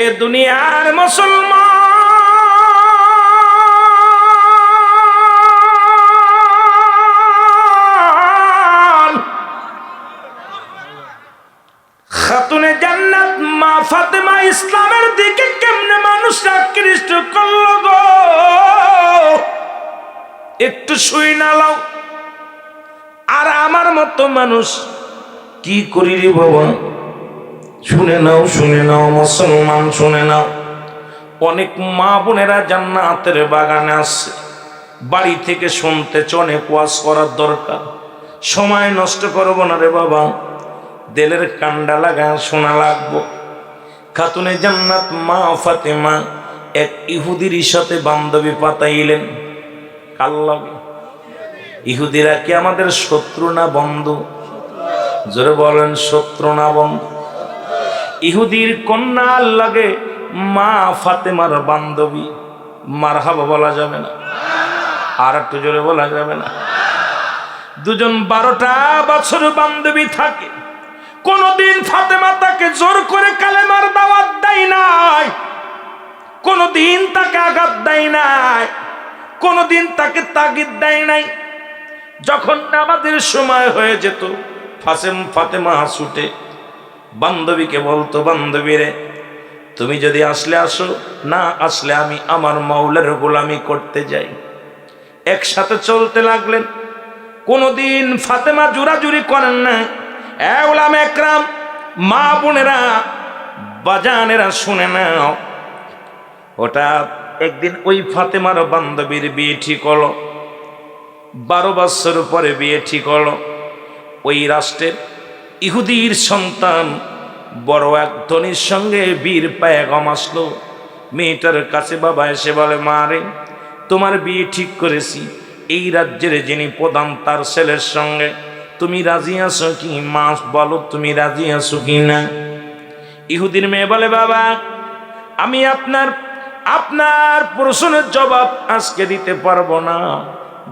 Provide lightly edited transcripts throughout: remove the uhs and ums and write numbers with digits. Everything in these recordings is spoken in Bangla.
এ দুনিয়ার মুসলমান খাতুনে জান্নাত মা ফাতেমা ইসলামের দিকে কেমনে মানুষরা আকৃষ্ট করলো গো, একটু শুই না লাও। আর আমার মতো মানুষ কি করি রে বাবা, শুনে নাও শুনে নাও মুসলমান শুনে নাও। অনেক মা বোনেরা জান্নাতের বাগানে আসছে, বাড়ি থেকে শুনতে অনেক ওয়াজ করার দরকার, সময় নষ্ট করবো না রে বাবা, দিলের কান্ডা লাগা শোনা লাগবো। খাতুনে জান্নাত মা ফাতেমা এক ইহুদির সাথে বান্ধবী পাতাইলেন। কাল লাগে? ইহুদিরা কি আমাদের শত্রু না বন্ধু? জোরে বলেন, শত্রু না বন্ধু? ইহুদির কন্যার লাগে মা ফাতেমার বান্ধবী, মারহাবা বলা যাবে না? আর একটু জোরে বলা যাবে না? দুজন 12টা বছর বান্ধবী থাকে, কোনদিন ফাতেমা তাকে জোর করে কালেমার দাওয়াত দেয় নাই, কোনদিন তাকে আঘাত দেয় নাই, কোনদিন তাকে তাগিদ দেয় নাই। যখন নামাজের সময় হয়ে যেত ফাতেমা ছুটে বান্ধবীকে বলতো, বান্ধবী রে তুমি যদি আসলে আসো, না আসলে আমি আমার মাওলার গোলামি করতে যাই। একসাথে চলতে লাগলেন। কোনদিন ফাতেমা জোরাজুরি করেন না। উলামা একরাম, মা বোনেরা, বাজানেরা শুনে নাও। হঠাৎ একদিন ওই ফাতেমার বান্ধবীর বিয়ে ঠিক হলো, 12 বছর পরে বিয়ে ঠিক হলো। ওই রাষ্ট্রের ইহুদির সন্তান বড় এক ধনীর সঙ্গে বীর পায়গাম আসলো। মেয়েটার কাছে বাবা এসে বলে, মা রে তোমার বিয়ে ঠিক করেছি, এই রাজ্যের যিনি প্রধান তার ছেলের সঙ্গে, তুমি রাজি আছো কি? মা বলো তুমি রাজি আছো কি না? ইহুদির মেয়ে বলে, বাবা আমি আপনার প্রশ্নের জবাব আজকে দিতে পারবো না,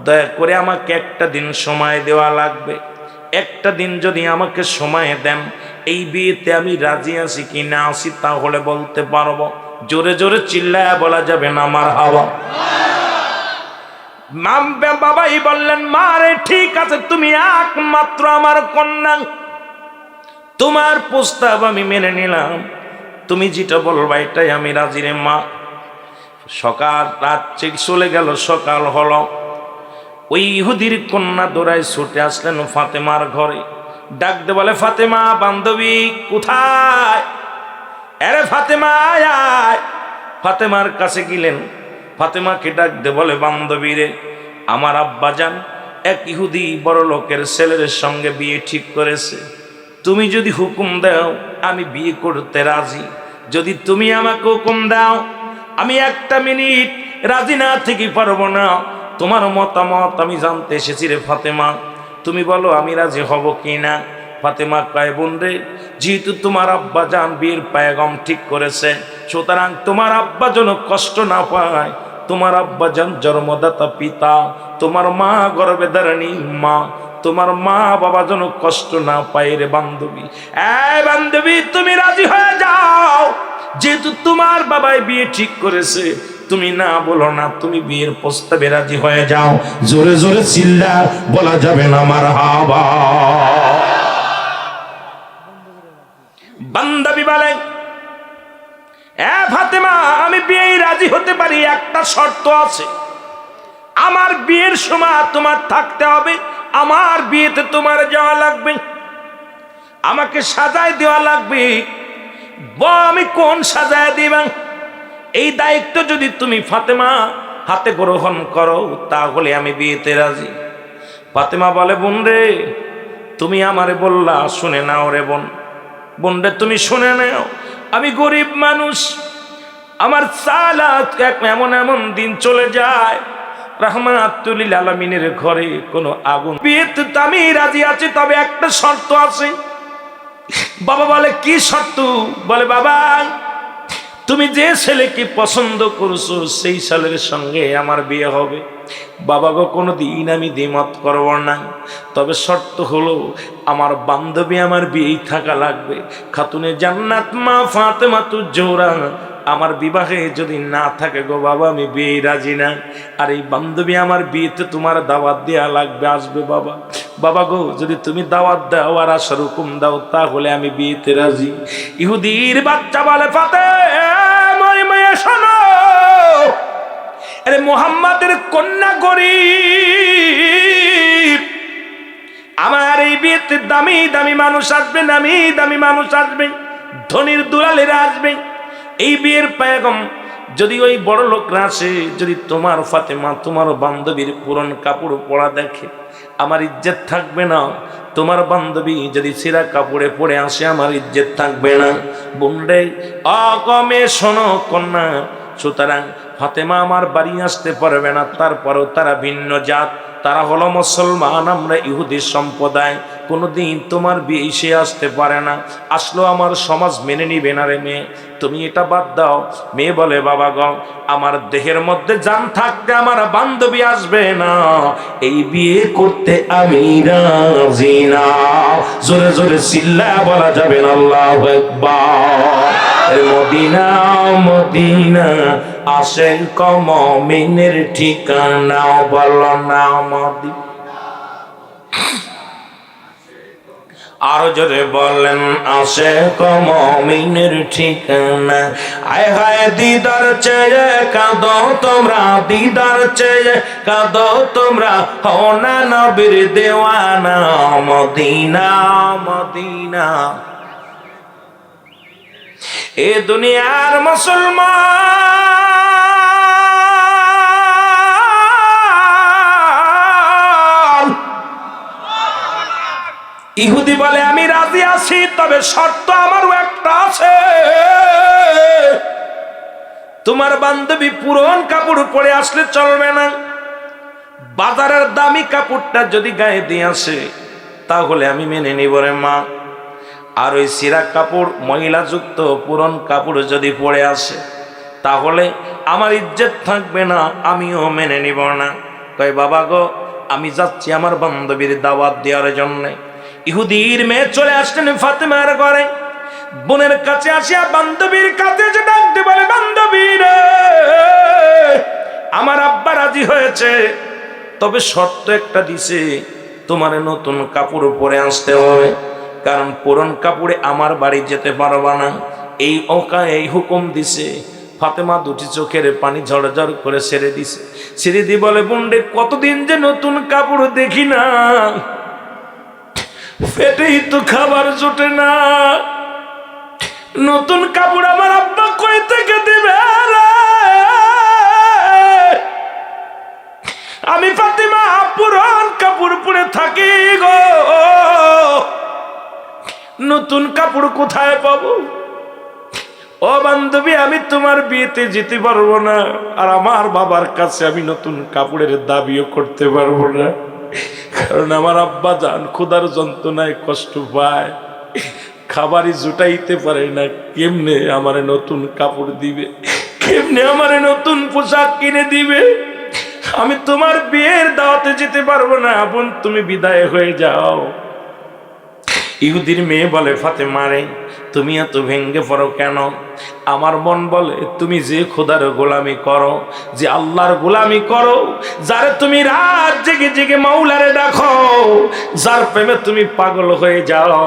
দয়া করে আমাকে একটা দিন সময় দেওয়া লাগবে। একটা দিন যদি আমাকে সময় দেন, এই বিয়েতে আমি রাজি আছি কি না আছি তাহলে বলতে পারবো। জোরে জোরে চিল্লায়া বলা যাবে না মারহাবা? বাবাই বললেন, মা রে ঠিক আছে, তুমি একমাত্র আমার কন্যা, তোমার প্রস্তাব আমি মেনে নিলাম, তুমি যেটা বলবা এটাই আমি রাজি রে মা। সকাল রাত চলে গেল, সকাল হলো। ওই ইহুদির কন্যা দৌড়ায় ছুটে আসলেন ফাতেমার ঘরে, ডাকতে বলে, ফাতেমা বান্ধবী কোথায়? আরে ফাতেমা আয়। ফাতেমার কাছে গেলেন, ফাতেমাকে ডাকতে বলে, বান্ধবী রে আমার আব্বাজান এক ইহুদি বড় লোকের ছেলের সঙ্গে বিয়ে ঠিক করেছে, তুমি যদি হুকুম দাও আমি বিয়ে করতে রাজি। যদি তুমি আমাকে হুকুম দাও আমি একটা মিনিট রাজি না থেকে পারবো না। তোমার মতামত আমি জানতে এসেছি রে ফাতেমা, তুমি বলো আমি রাজি হব কি না? ফাতেমা কয়, বোন রে যেহেতু তোমার আব্বা জান বিয়ের পায়গাম ঠিক করেছে, সুতরাং তোমার আব্বা যেন কষ্ট না পায়, তোমার আব্বা জান জন্মদাতা পিতা, তোমার মা গর্ভে ধারণী মা, তোমার মা বাবা যেন কষ্ট না পায় রে বান্ধবী। বান্ধবী তুমি রাজি হয়ে যাও, যেহেতু তোমার বাবাই বিয়ে ঠিক করেছে, তুমি না বলো না, তুমি বিয়ের প্রস্তাবে রাজি হয়ে যাও। জোরে জোরে চিল্লা বলা যাবে না মারহাবা? বান্ধবী বলে, ফাতেমা আমি বিয়ে রাজি হতে পারি, একটা শর্ত আছে, আমার বিয়ের সময় তোমার থাকতে হবে, আমার বিয়েতে তোমার যাওয়া লাগবে, আমাকে সাজায় দেওয়া লাগবে। আমি কোন সাজায় দিবা? এই দায়িত্ব যদি তুমি ফাতেমা হাতে গ্রহণ করো তাহলে আমি বিয়েতে রাজি। ফাতেমা বলে, বোন রে তুমি আমারে বললা, শুনে নাও রে বোন, বোন রে তুমি শুনে নাও, আমি গরিব মানুষ, আমার সালাত এমন এমন দিন চলে যায়, রাহমাতুল লিল আলামিনের ঘরে কোনো আগুন, বিয়েতে আমি রাজি আছি, তবে একটা শর্ত আছে। বাবা বলে, কি শর্ত? বলে, বাবা তুমি যে ছেলেকে পছন্দ করছো সেই ছেলের সঙ্গে আমার বিয়ে হবে। বাবা গো কোনোদিন আমি দ্বিমত করব না, তবে শর্ত হলো আমার বান্ধবী আমার বিয়ে থাকা লাগবে। খাতুনে জান্নাত মা ফাতেমা জোহরা আমার বিবাহে যদি না থাকে গো বাবা আমি বিয়ে রাজি না। আর এই বান্ধবী আমার বিয়েতে তোমার দাওয়াত দেওয়া লাগবে, আসবে বাবা। বাবা গো যদি তুমি দাওয়াত দাও আর আসার হুকুম দাও তাহলে আমি বিয়েতে রাজি। ইহুদির বাচ্চা বলে ফাতেমা মেয়ে শোনো, আরে মুহাম্মাদের কন্যা গরিব, আমার এই বিয়েতে দামি দামি মানুষ আসবে, দামি দামি মানুষ আসবে, ধনির দুলালেরা আসবে। এই বিয়ের পায়গাম যদি ওই বড় লোকরা আসে, যদি তোমার ফাতেমা তোমার বান্ধবীর পুরন কাপড় পরা দেখে আমার ইজ্জত থাকবে না। তোমার বান্ধবী যদি ছেঁড়া কাপড়ে পরে আসে আমার ইজ্জত থাকবে না। বোনরে অকমে শোনো কন্যা, সুতরাং ফাতেমা আমার বাড়ি আসতে পারবে না, তারপরেও তারা ভিন্ন জাত, তারা হলো মুসলমান, আমরা ইহুদি সম্প্রদায়, কোনোদিন তোমার বিয়ে সে আসতে পারে না, আসলো আমার সমাজ মেনে নিবে না রে মেয়ে, তুমি এটা বাদ দাও। মেয়ে বলে বাবা গো আমার দেহের মধ্যে জান থাকতে আমার বান্ধবী আসবে না, এই বিয়ে করতে আমি রাজি না। জোরে জোরে চিল্লায়া বলা যাবে না আল্লাহু আকবার। মদিনা মদিনা আশিক মুমিনের ঠিকানা, বলো না মদিনা। আর জোরে বলেন আশিক মুমিনের ঠিকানা। আয় হায় দিদার চেয়ে কাঁদো তোমরা, দিদার চেয়ে কাঁদো তোমরা, হও না নবীর দেওয়ানা, মদিনা মদিনা। এ দুনিয়ার মুসলমান ইহুদি বলে আমি রাজি আছি, তবে শর্ত আমারও একটা আছে, তোমার বান্ধবী পুরন কাপড় পরে আসলে চলবে না, বাজারের দামি কাপড়টা যদি গায়ে দিয়ে আসে তাহলে আমি মেনে নিব রে মা। আর ওই সিরা কাপড় মহিলাযুক্ত পুরন কাপড় যদি পরে আসে তাহলে আমার ইজ্জত থাকবে না, আমিও মেনে নিব না। কয় বাবা গো আমি যাচ্ছি আমার বান্ধবীর দাওয়াত দেওয়ার জন্য। ইহুদির মেয়ে চলে আসলেন ফাতেমার ঘরে, বোনের কাছে আসিয়া বান্ধবীর কাছে যে ডাকতে বলে বান্ধবী রে আমার আব্বা রাজি হয়েছে, তবে শর্ত একটা দিছে, তোমার নতুন কাপড় পরে আসতে হবে, কারণ পুরন কাপড়ে আমার বাড়ি যেতে পারবা না। এই হুকুম দিছে। ফাতেমা দুটি চোখের পানি ঝরঝর করে ছেড়ে দিছে। ছেড়ে দিয়ে বলে বোনরে কতদিন যে নতুন কাপড় দেখি না, পেটেই তো খাবার জোটে না, নতুন কাপড় আমার আব্বা কই থেকে দিবে রে? আমি ফাতেমা পুরান কাপড় পরে থাকি গো, নতুন কাপড় কোথায় পাবো? ও বান্ধবী আমি তোমার বিয়েতে যেতে পারবো না, আর আমার বাবার কাছে আমি নতুন কাপড়ের দাবিও করতে পারবো না, কারণ আমার আব্বা জান ক্ষুধার যন্ত্রণায় কষ্ট পায়, খাবারই জুটাইতে পারে না, কেমনে আমারে নতুন কাপড় দিবে, কেমনে আমারে নতুন পোশাক কিনে দিবে? আমি তোমার বিয়ের দাওয়াতে যেতে পারবো না, বোন তুমি বিদায় হয়ে যাও। ইহুদির মেয়ে বলে ফাতেমা রে তুমি এত ভেঙ্গে পড়ো কেন? আমার মন বলে তুমি যে খোদার গোলামি করো, যে আল্লাহর গোলামি করো, যারে তুমি রাত জেগে জেগে মাওলারে ডাকো, যার প্রেমে তুমি পাগল হয়ে যাও,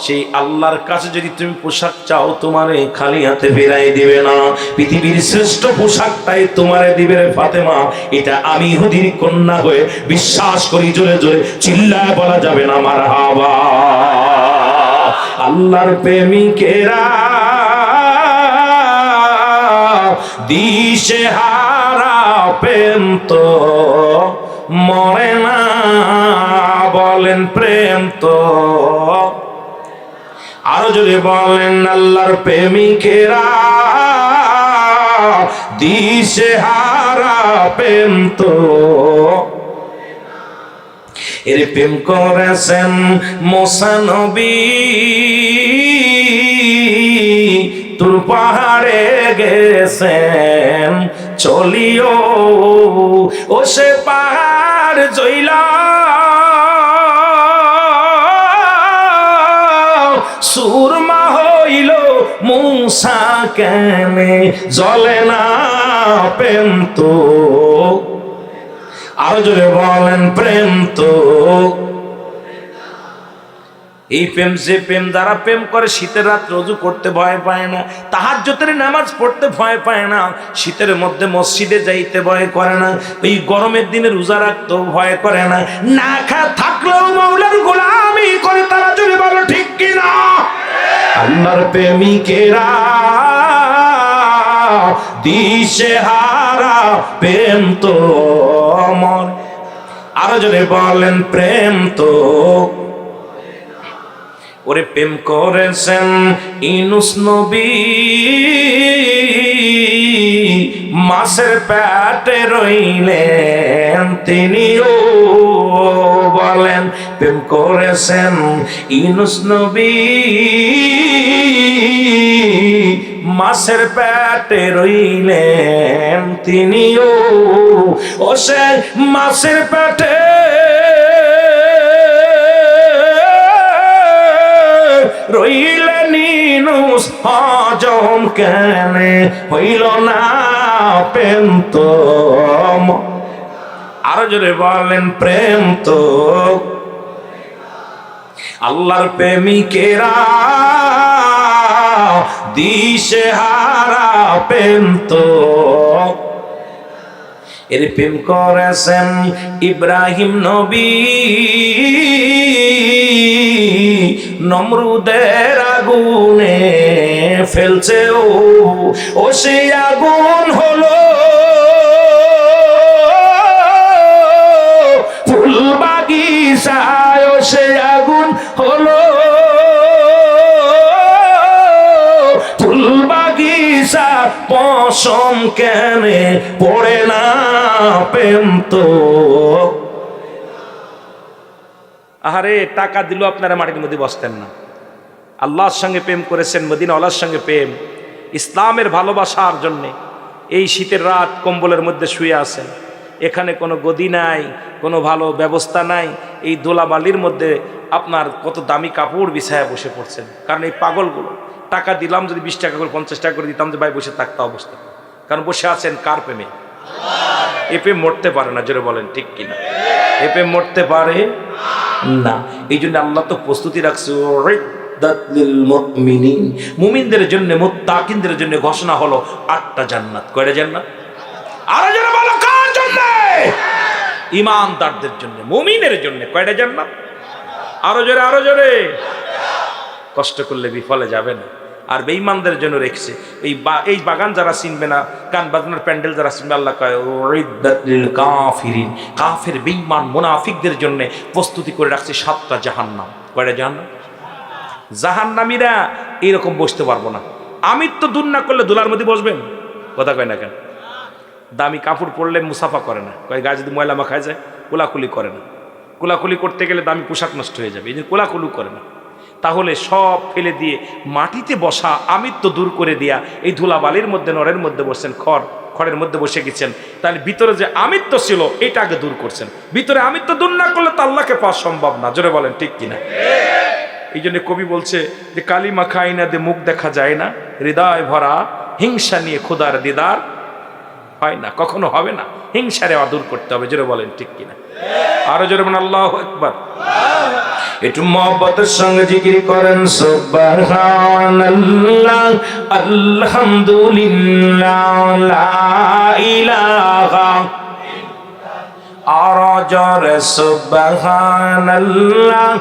সেই আল্লাহর কাছে যদি তুমি পোশাক চাও তোমারে খালি হাতে ফেরাই দিবে না, পৃথিবীর শ্রেষ্ঠ পোশাকটাই তোমারে দিবে রে ফাতেমা। এটা আমি ইহুদির কন্যা হয়ে বিশ্বাস করি। জোরে জোরে চিল্লায় বলা যাবে না মারহাবা। আল্লাহর প্রেমিকেরা দিশে হারা প্রেম তো মরে না, বলেন প্রেম তো। আরো যদি বলেন আল্লাহর প্রেমিকেরা দিশে হারা প্রেম তো। এর প্রেম করেছেন মুসা নবী, তোর পাহাড়ে গেছেন চলিও, ও সে পাহাড় জইলা সুরমা হইল মূসা কেনে জ্বলে না প্রেম তো, আরো জোরে বলেন প্রেম তো। এই প্রেম যে প্রেম, যারা প্রেম করে শীতের রাত রোজু করতে ভয় পায় না, তাহাজ্জুদের নামাজ পড়তে ভয় পায় না, শীতের মধ্যে মসজিদে যাইতে ভয় করে না, এই গরমের দিনে রোজা রাখতেও ভয় করে না, না খা থাকলেও মাওলার গোলামি করে, তারা যদি বলো ঠিক কিনা। আল্লাহর প্রেমিকেরা দিশে হারা প্রেম তো আমার, আরো জোরে বলেন প্রেম তো। ওরে প্রেম করেছেন ইউনূস নবী, মাছের পেটে রইলেন তিনিও, বলেন প্রেম করেছেন ইউনূস নবী, মাছের পেটে রইলেন তিনিও, ও সে মাছের পেটে রইলেন ইউনূস, হজম কেনে হইল না প্রেম তো, আরো জোরে বলেন প্রেম তো। আল্লাহর প্রেমিকেরা দিশে হারা প্রেম তো, এর প্রেম করেছেন ইব্রাহিম নবী, নমরুদের আগুনে ফেলছে ও সে আগুন হলো ফুল বাগিচায়, ও সে আগুন হলো ফুল বাগিচা, পশম কেনে পড়ে না প্রেম তো। আহারে টাকা দিল আপনারা মাটির মধ্যে বসতেন না, আল্লাহর সঙ্গে প্রেম করেছেন, মদিনাওয়ালার সঙ্গে প্রেম, ইসলামের ভালোবাসার জন্যে এই শীতের রাত কম্বলের মধ্যে শুয়ে আছেন, এখানে কোনো গদি নাই, কোনো ভালো ব্যবস্থা নাই, এই দোলাবালির মধ্যে আপনার কত দামি কাপড় বিছায়া বসে পড়ছেন, কারণ এই পাগলগুলো টাকা দিলাম যদি 20 টাকা করে 50 টাকা করে দিতাম যে ভাই বসে থাকতে অবস্থা, কারণ বসে আছেন কার প্রেমে? এ প্রেম মরতে পারে না, জোরে বলেন ঠিক কিনা? এ প্রেম মরতে পারে না। এই জন্য আল্লাহ তো প্রস্তুতি রাখছে মুমিনদের জন্য, মুত্তাকিনদের জন্য ঘোষণা হলো 8টা জান্নাত। কয়টা জান্নাত? আরো জোরে বলো কার জন্য? ঈমানদারদের জন্য, মুমিনের জন্য। কয়টা জান্নাত? আরো জোরে, আরো জোরে। কষ্ট করলে বিফলে যাবে না। আর বেঈমানদের জন্য রেখেছে এই বাগান যারা চিনবে না, গান বাজনার প্যান্ডেল যারা চিনবে, আল্লাহ কয় উইদ্দাতিল কাফিরিন, কাফের বেঈমান মুনাফিকদের জন্য প্রস্তুতি করে রাখছে 7টা জাহান্নাম। কয়টা জাহান্নাম? জাহান্নামীরা এইরকম বসতে পারবো না। আমি তো দূর না করলে দুলার মধ্যে বসবেন? কথা কয় না কেন? দামি কাপড় পরলে মুসাফা করে না, কয় গায়ে যদি ময়লা মাখায় যায় কোলাকুলি করে না, কোলাকুলি করতে গেলে দামি পোশাক নষ্ট হয়ে যাবে, এই জন্য কোলাকুলি করে না। তাহলে সব ফেলে দিয়ে মাটিতে বসা আমিত্ব দূর করে দিয়া এই ধুলাবালির মধ্যে, নরের মধ্যে বসছেন, খড়ের মধ্যে বসে গেছেন, তাহলে ভিতরে যে আমিত্ব ছিল এটা আগে দূর করছেন। ভিতরে আমিত্ব দূর না করলে তো আল্লাহকে পাওয়া সম্ভব না। জোরে বলেন ঠিক কিনা? এই জন্য কবি বলছে যে কালিমা খাই না দে মুখ দেখা যায় না, হৃদয় ভরা হিংসা নিয়ে খোদার দিদার হয় না, কখনো হবে না। হিংসারে দূর করতে হবে। জোরে বলেন ঠিক কিনা? আরো জোরে বলেন আল্লাহু আকবার। একটু মহব্বতের সঙ্গে জিকির করেন সুবহানাল্লাহ, আলহামদুলিল্লাহ, লা ইলাহা ইল্লাল্লাহ। আরো জোরে সুবহানাল্লাহ,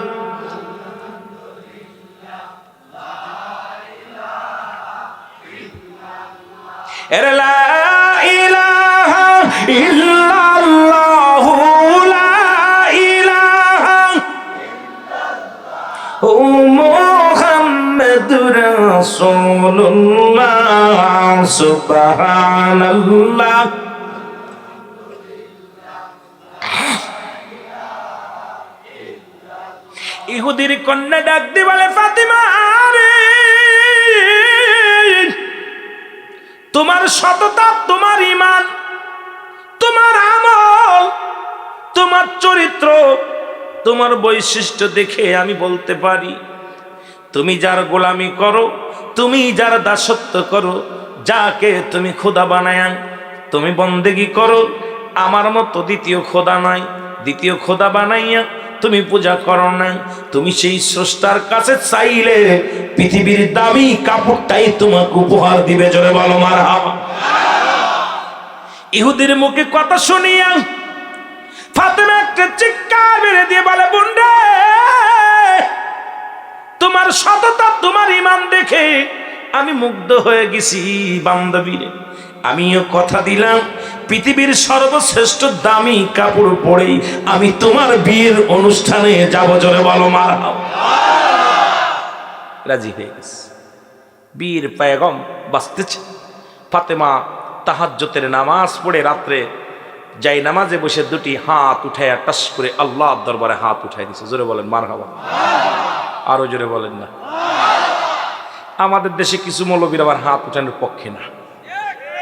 লা ইলাহা ইল্লাল্লাহ, লা ইলাহা ইল্লাল্লাহ, মুহাম্মাদুর রাসূলুল্লাহ, সুবহানাল্লাহ। ইহুদির কন্যা ডাক দিয়ে বলে, ফাতিমা রে, তোমার সততা, তোমার ঈমান, তোমার আমল, তোমার চরিত্র, তোমার বৈশিষ্ট্য দেখে আমি বলতে পারি তুমি যার গোলামি করো, তুমি যার দাসত্ব করো, যাকে তুমি খোদা বানায় তুমি বন্দেগী করো, আমার মতো দ্বিতীয় খোদা নাই। দ্বিতীয় খোদা বানাইয়া তুমি পূজা করো না। তুমি সেই স্রষ্টার কাছে চাইলে পৃথিবীর দামি কাপড়টাই তোমাকে উপহার দিবে। জোরে বলো মারহাবা। ইহুদির মুখে কথা শুনিয়া ফাতেমা একটা চিৎকার মেরে দিয়ে বলে, বোনরে, তোমার সততা, তোমার ঈমান দেখে আমি মুগ্ধ হয়ে গেছি বান্ধবীরে। আমিও কথা দিলাম পৃথিবীর সর্বশ্রেষ্ঠ দামি কাপড় পরেই আমি তোমার বিয়ের অনুষ্ঠানে যাব। জোরে বলো মারহাবা। রাজি হয়ে গেছে, বীর পয়গম বাঁচতেছে। ফাতেমা তাহাজ্জুদের নামাজ পড়ে রাত্রে যাই নামাজে বসে দুটি হাত উঠাইয়া টাস করে আল্লাহর দরবারে হাত উঠাই দিছে। জোরে বলেন মারহাবা। আরো জোরে বলেন না। আমাদের দেশে কিছু মৌলবীর আবার হাত উঠানোর পক্ষে না,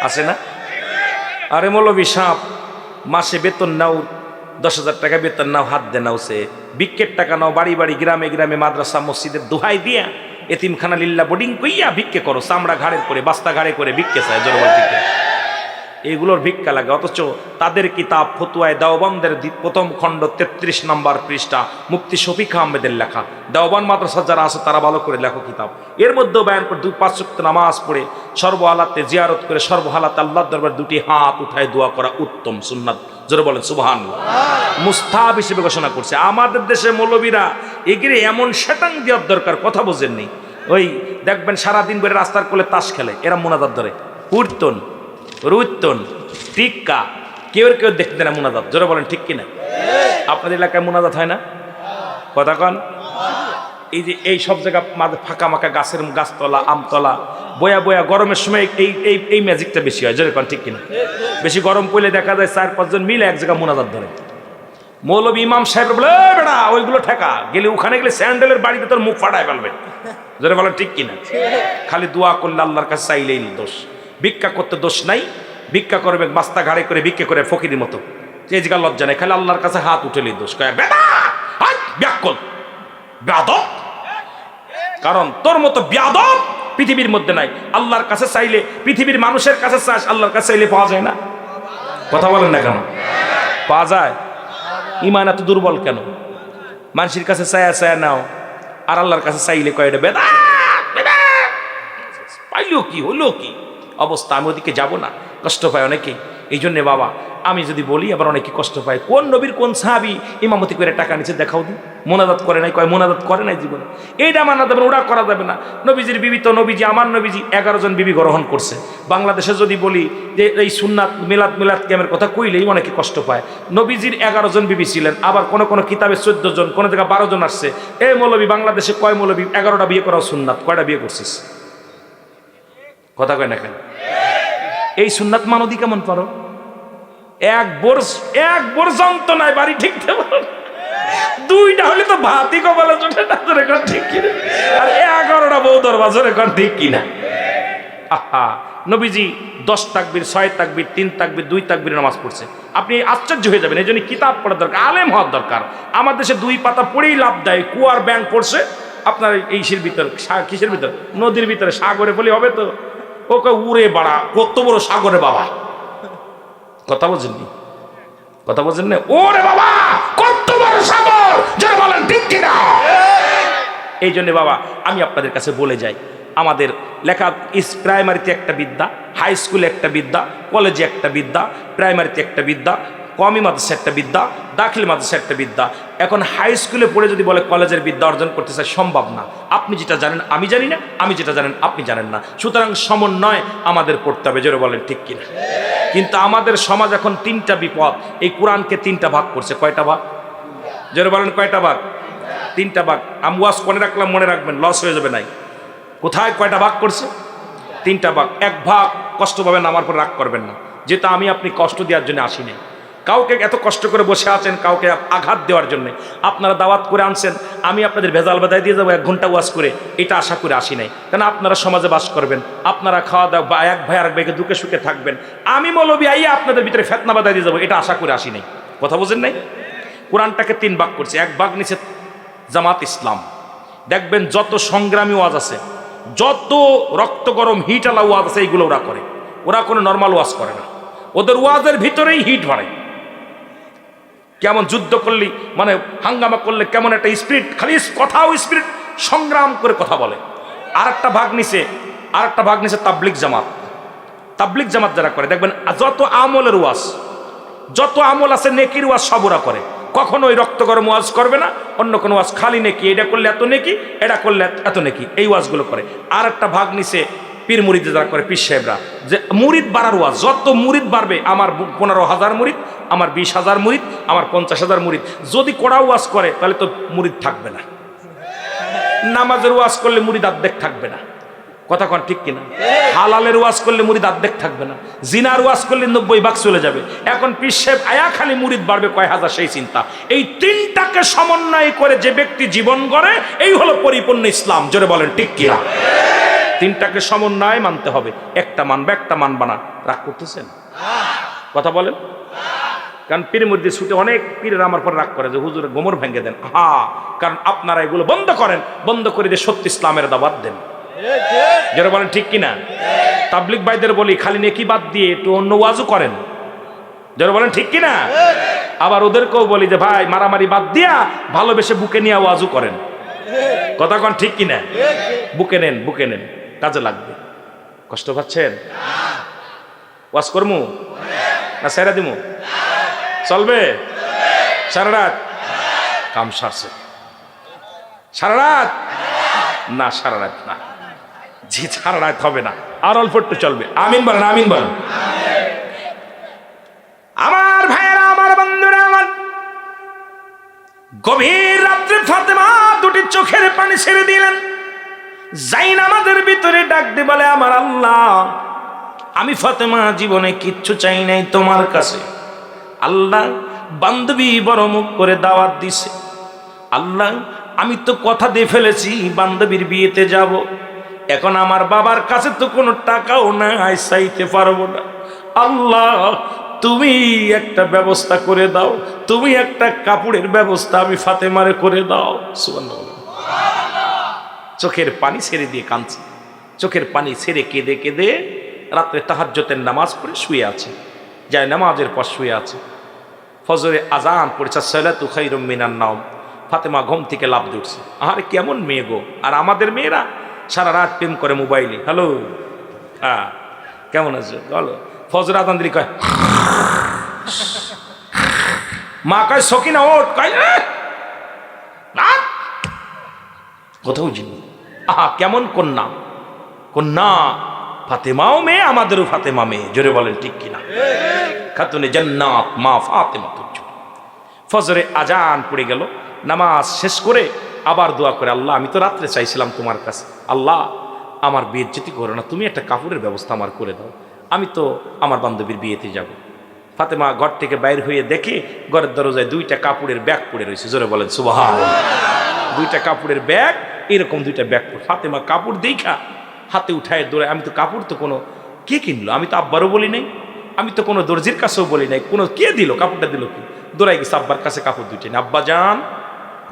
আছে না? আরে মৌলবী সাপ, মাসে বেতন নাও, 10,000 টাকা বেতন নাও, হাত দে নাও, সে ভিক্ষের টাকা নাও, বাড়ি বাড়ি গ্রামে গ্রামে মাদ্রাসা মসজিদের দোহাই দিয়া এতিমখানা লিল্লা বোর্ডিং কইয়া ভিক্ষে করো, চামড়া ঘাড়ে করে বাস্তা ঘাড়ে করে ভিক্ষে চায়। জোরে বল ঠিক। এইগুলোর ভিক্ষা লাগে, অথচ তাদের কিতাব ফতুয়ায় দেওবন্দের প্রথম খণ্ড 33 নম্বর পৃষ্ঠা মুফতি শফিক আহমেদের লেখা। দেওবন্দ মাদ্রাসা যারা আছে তারা ভালো করে লেখো কিতাব। এর মধ্যেও বয়ান করে 2-5 ওয়াক্ত নামাজ পড়ে সর্বহালাতে জিয়ারত করে সর্বহালাতে আল্লাহর দরবারে দুটি হাত উঠায় দোয়া করা উত্তম সুন্নাত। জোরে বলেন সুবহানাল্লাহ। মুস্তাহাব হিসেবে ঘোষণা করছে। আমাদের দেশে মৌলবীরা এগিয়ে এমন শেতাং দেওয়ার দরকার, কথা বোঝেননি? ওই দেখবেন সারাদিন করে রাস্তার কোলে তাস খেলে, এরা মুনাজাত ধরে, উর্তন রুত্তন টিক্কা, কেউ কেউ দেখতে না মুনাজাত। জোরে বলেন ঠিক কিনা? আপনাদের এলাকায় মুনাজাত হয় না? কথা কন। এই যে এই সব জায়গা মাঝে ফাঁকা মাকা গাছের গাছতলা, আমতলা, বয়া বয়া গরমের সময় এই ম্যাজিকটা বেশি হয়। জোরে কন ঠিক কিনা? বেশি গরম পড়লে দেখা যায় 4-5 জন মিলে এক জায়গা মুনাজাত ধরে। মৌলবী ইমাম সাহেব বলে, বেটা ওইগুলো ঠেকা, গেলে ওখানে গেলে স্যান্ডেলের বাড়িতে তোর মুখ ফাটায় ফেলবে। জোরে বলেন ঠিক কিনা? খালি দোয়া করলে আল্লাহর কাছে চাইলেই দোষ, ভিক্ষা করতে দোষ নাই। ভিক্ষা করবে বাস্তা ঘাড়ে করে ভিক্ষা করে ফকিরের মতো, এই জায়গা লজ্জা নেই, খালি আল্লাহর কাছে হাত উঠেলেই দোষ। বেয়াদব, কারণ তোর মতো বেয়াদব পৃথিবীর মধ্যে নাই। আল্লাহর কাছে চাইলে, পৃথিবীর মানুষের কাছে চাস, আল্লাহর কাছে চাইলে পাওয়া যায় না? কথা বলেন না কেন? পাওয়া যায়। ঈমান এত দুর্বল কেন? মানুষের কাছে চায়া চায়া নাও, আর আল্লাহর কাছে চাইলে কয় এটা বেদা, পাইলো কি হলো কি অবস্থা। আমি ওদিকে যাব না, কষ্ট পায় অনেকে। এই জন্যে বাবা আমি যদি বলি আবার অনেকে কষ্ট পায়। কোন নবীর কোন সাহাবী ইমামতি করে টাকা নিচে দেখাও দিন, মোনাজাত করে নাই, কয় মোনাজাত করে নাই জীবনে। এইটা মানা যাবে না, ওরা করা যাবে না। নবীজির বিবি তো নবীজি, আমার নবীজি 11 জন বিবি গ্রহণ করছে। বাংলাদেশে যদি বলি যে এই সুন্নাত মিলাদ ক্যামের কথা কইলেই অনেকে কষ্ট পায়। নবীজির 11 জন বিবি ছিলেন, আবার কোন কোন কিতাবে 14 জন, কোন জায়গায় 12 জন আসছে। এই মৌলবী বাংলাদেশে কয় মৌলবী 11টা বিয়ে করাও সুন্নাত, কয়টা বিয়ে করছিস? কথা কয় না কেন? এই সুন্নাত মানদি কেমন পারো? এক বোর যন্ত্রণায় বাড়ি ঠিক দুইটা হলে তো ভাতই কপালে জোটে না। জোরে কর ঠিক কিনা? আর 11টা বউ দরবার। জোরে কর ঠিক কিনা? আহা, নবীজি 10 তাকবীর, 6 তাকবীর, 3 তাকবীর, 2 তাকবীর নামাজ পড়ছে। আপনি আশ্চর্য হয়ে যাবেন। এই জন্য কিতাব পড়ার দরকার, আলেম হওয়ার দরকার। আমার দেশে 2 পাতা পড়েই লাভ দেয়। কুয়ার ব্যাংক পড়ছে আপনার এইসের ভিতর, কিসের ভিতর, নদীর ভিতরে, সাগরে বলি হবে তো? ওকে উড়ে বাড়া, কত বড় সাগরে বাবা। কথা বোঝেননি? কথা বোঝেন না? ওরে বাবা কত বড় সাগর। যারা বলেন ঠিক কিনা? এই জন্য বাবা আমি আপনাদের কাছে বলে যাই, আমাদের লেখা প্রাইমারিতে একটা বিদ্যা, হাই স্কুলে একটা বিদ্যা, কলেজে একটা বিদ্যা, প্রাইমারিতে একটা বিদ্যা, কমি মাদ্রাসা একটা বিদ্যা, দাখিল মাদ্রাসা একটা বিদ্যা। এখন হাই স্কুলে পড়ে যদি বলে কলেজের বিদ্যা অর্জন করতে চায়, সম্ভব না। আপনি যেটা জানেন আমি জানি না, আমি যেটা জানেন আপনি জানেন না। সুতরাং সমন্বয় আমাদের পড়তে হবে। জোরে বলেন ঠিক কিনা? কিন্তু আমাদের সমাজ এখন 3টা বিপদ। এই কোরআনকে 3টা ভাগ করছে। কয়টা ভাগ? জোরে বলেন কয়টা ভাগ? 3টা ভাগ। আমি ওয়াজ করে রাখলাম, মনে রাখবেন, লস হয়ে যাবে নাই। কোথায় কয়টা ভাগ করছে? 3টা ভাগ। এক ভাগ কষ্ট পাবেন, আমার পর রাগ করবেন না, যেটা আমি আপনি কষ্ট দেওয়ার জন্য আসি নাই। কাউকে এত কষ্ট করে বসে আছেন কাউকে আঘাত দেওয়ার জন্য। আপনারা দাওয়াত করে আনছেন, আমি আপনাদের ভেজাল বাদায় দিয়ে যাবো 1 ঘন্টা ওয়াজ করে, এটা আশা করে আসি নাই। কারণ আপনারা সমাজে বাস করবেন, আপনারা খাওয়া দাওয়া বা এক ভাই আরেক ভাইকে দুঃখে সুখে থাকবেন। আমি মৌলবি আইয়া আপনাদের ভিতরে ফেতনা বাদায় দিয়ে যাবো, এটা আশা করে আসি নাই। কথা বোঝেন নাই? কোরআনটাকে 3 ভাগ করছে। এক ভাগ নিচে জামাত ইসলাম। দেখবেন যত সংগ্রামী ওয়াজ আছে, যত রক্ত গরম হিট আলা ওয়াজ আছে, এইগুলো ওরা করে। ওরা কোনো নর্মাল ওয়াজ করে না, ওদের ওয়াজের ভিতরেই হিট বাড়ে। কেমন যুদ্ধ করলি মানে হাঙ্গামা করলে কেমন একটা স্পিরিট, খালি কথাও স্পিরিট, সংগ্রাম করে কথা বলে। আর একটা ভাগ নিচে তাবলিগ জামাত। তাবলিগ জামাত যারা করে দেখবেন যত আমলের ওয়াজ, যত আমল আছে নেকির ওয়াজ সব ওরা করে। কখনো ওই রক্ত গরম ওয়াজ করবে না, অন্য কোনো ওয়াজ খালি নেকি, এটা করলে এত নেকি, এটা করলে এত নেকি, এই ওয়াজগুলো করে। আর একটা ভাগ নিচে পীর মুরিদ যারা করে, পীর সাহেবরা, যে মুরিদ বাড়ার ওয়াজ, যত মুরিদ বাড়বে, আমার 15,000 মুরিদ, আমার 20,000 মুরিদ, আমার 50,000 মুরিদ। যদি কড়া ওয়াজ করে তাহলে তো মুরিদ থাকবে না। নামাজের ওয়াজ করলে মুরিদ অর্ধেক থাকবে না। কথা কন ঠিক কিনা? হালালের ওয়াজ করলে মুরিদ অর্ধেক থাকবে না। জিনার ওয়াজ করলে 90 ভাগ চলে যাবে। এখন পীর সাহেব আয়া খালি মুরিদ বাড়বে কয় হাজার, সেই চিন্তা। এই 3টাকে সমন্বয় করে যে ব্যক্তি জীবন গড়ে, এই হলো পরিপূর্ণ ইসলাম। জোরে বলেন ঠিক কিনা? 3টাকে সমন্বয় মানতে হবে। একটা মানবে, একটা মানবা না। রাগ করতেছেন? কথা বলেন। কারণ পীর মুরিদের ছুটে অনেক পীরের আমার পর রাগ করে যে হুজুর গোমর ভেঙে দেন। কারণ আপনারা এগুলো বন্ধ করেন, বন্ধ করে দিয়ে সত্য ইসলামের দাওয়াত দেন। যারা বলেন ঠিক কিনা? তাবলিগ ভাইদের বলি খালি নেকি বাদ দিয়ে একটু অন্য ওয়াজও করেন। যারা বলেন ঠিক কিনা? আবার ওদেরকেও বলি যে ভাই মারামারি বাদ দিয়া ভালোবেসে বুকে নিয়ে ওয়াজও করেন। কথা কন ঠিক কিনা? বুকে নেন, কাজে লাগবে। কষ্ট পাচ্ছেন? ওয়াজ করমু না সেরা দিমু? চলবে? সারা রাত কাম সারছে? সারা রাত না, সারা রাত না, জি সারা রাত হবে না, আর অল্প একটু চলবে। আমিন বলেন, আমিন বলেন। আমার ভাইয়েরা, আমার বন্ধুরা, আমার গভীর রাত্রে ফাতেমা 2টি চোখের পানি ছেড়ে দিলেন। যাই নামাজের ভিতরে ডাক দিয়ে বলে, আমার আল্লাহ, আমি ফাতেমা জীবনে কিচ্ছু চাই নাই তোমার কাছে। আল্লাহ, বান্ধবী বড় মুখ করে দাওয়াত দিছে। আল্লাহ, আমি তো কথা দিয়ে ফেলেছি বান্ধবীর বিয়েতে যাব। এখন আমার বাবার কাছে তো কোনো টাকাও নাই, চাইতে পারবো না। আল্লাহ, তুমি একটা ব্যবস্থা করে দাও, তুমি একটা কাপড়ের ব্যবস্থা আমি ফাতেমারে করে দাও। সুবহানাল্লাহ। চোখের পানি ছেড়ে দিয়ে কাঁদছে, চোখের পানি ছেড়ে কেঁদে কেঁদে রাত্রে তাহাজ্জুদের নামাজ পড়ে শুয়ে আছে, যায় নামাজের পর শুয়ে আছে। ফজরে আজান পড়েছে, সালাতু খায়রুম মিনান নাওম। ফাতেমা ঘুম থেকে লাফ দিয়ে উঠছে। আরে কেমন মেয়ে গো! আর আমাদের মেয়েরা সারা রাত প্রেম করে মোবাইলে। হ্যালো, হ্যাঁ কেমন আছো বলো। ফজর আজান দিলি কয় মা, কয় সকিনা ওঠ, কয় কোথাও জিনি। কেমন কন্যা! কন্যা ফাতেমাও মেয়ে, আমাদেরও ফাতেমা মেয়ে। জোরে বলেন ঠিক কিনা? খাতুনে জান্নাত মা ফাতেমা। ফজরে আজান পড়ে গেল, নামাজ শেষ করে আবার দোয়া করে, আল্লাহ, আমি তো রাত্রে চাইছিলাম তোমার কাছে, আল্লাহ আমার বেইজ্জতি করো না, তুমি একটা কাপড়ের ব্যবস্থা আমার করে দাও, আমি তো আমার বান্ধবীর বিয়েতে যাব। ফাতেমা ঘর থেকে বাইর হয়ে দেখে ঘরের দরজায় 2টা কাপড়ের ব্যাগ পড়ে রয়েছে। জোরে বলেন সুবহানাল্লাহ। 2টা কাপড়ের ব্যাগ, এরকম 2টা ব্যাগ। ফাতেমা কাপড় দেখা হাতে উঠায় দৌড়ায়। আমি তো কাপড় তো কোনো কে কিনলো, আমি তো আব্বারও বলি নাই, আমি তো কোনো দর্জির কাছেও বলি নাই, কোনো কে দিল কাপড়টা, দিল কি? দৌড়াই গেছে আব্বার কাছে, কাপড় 2টা নেই। আব্বা যান,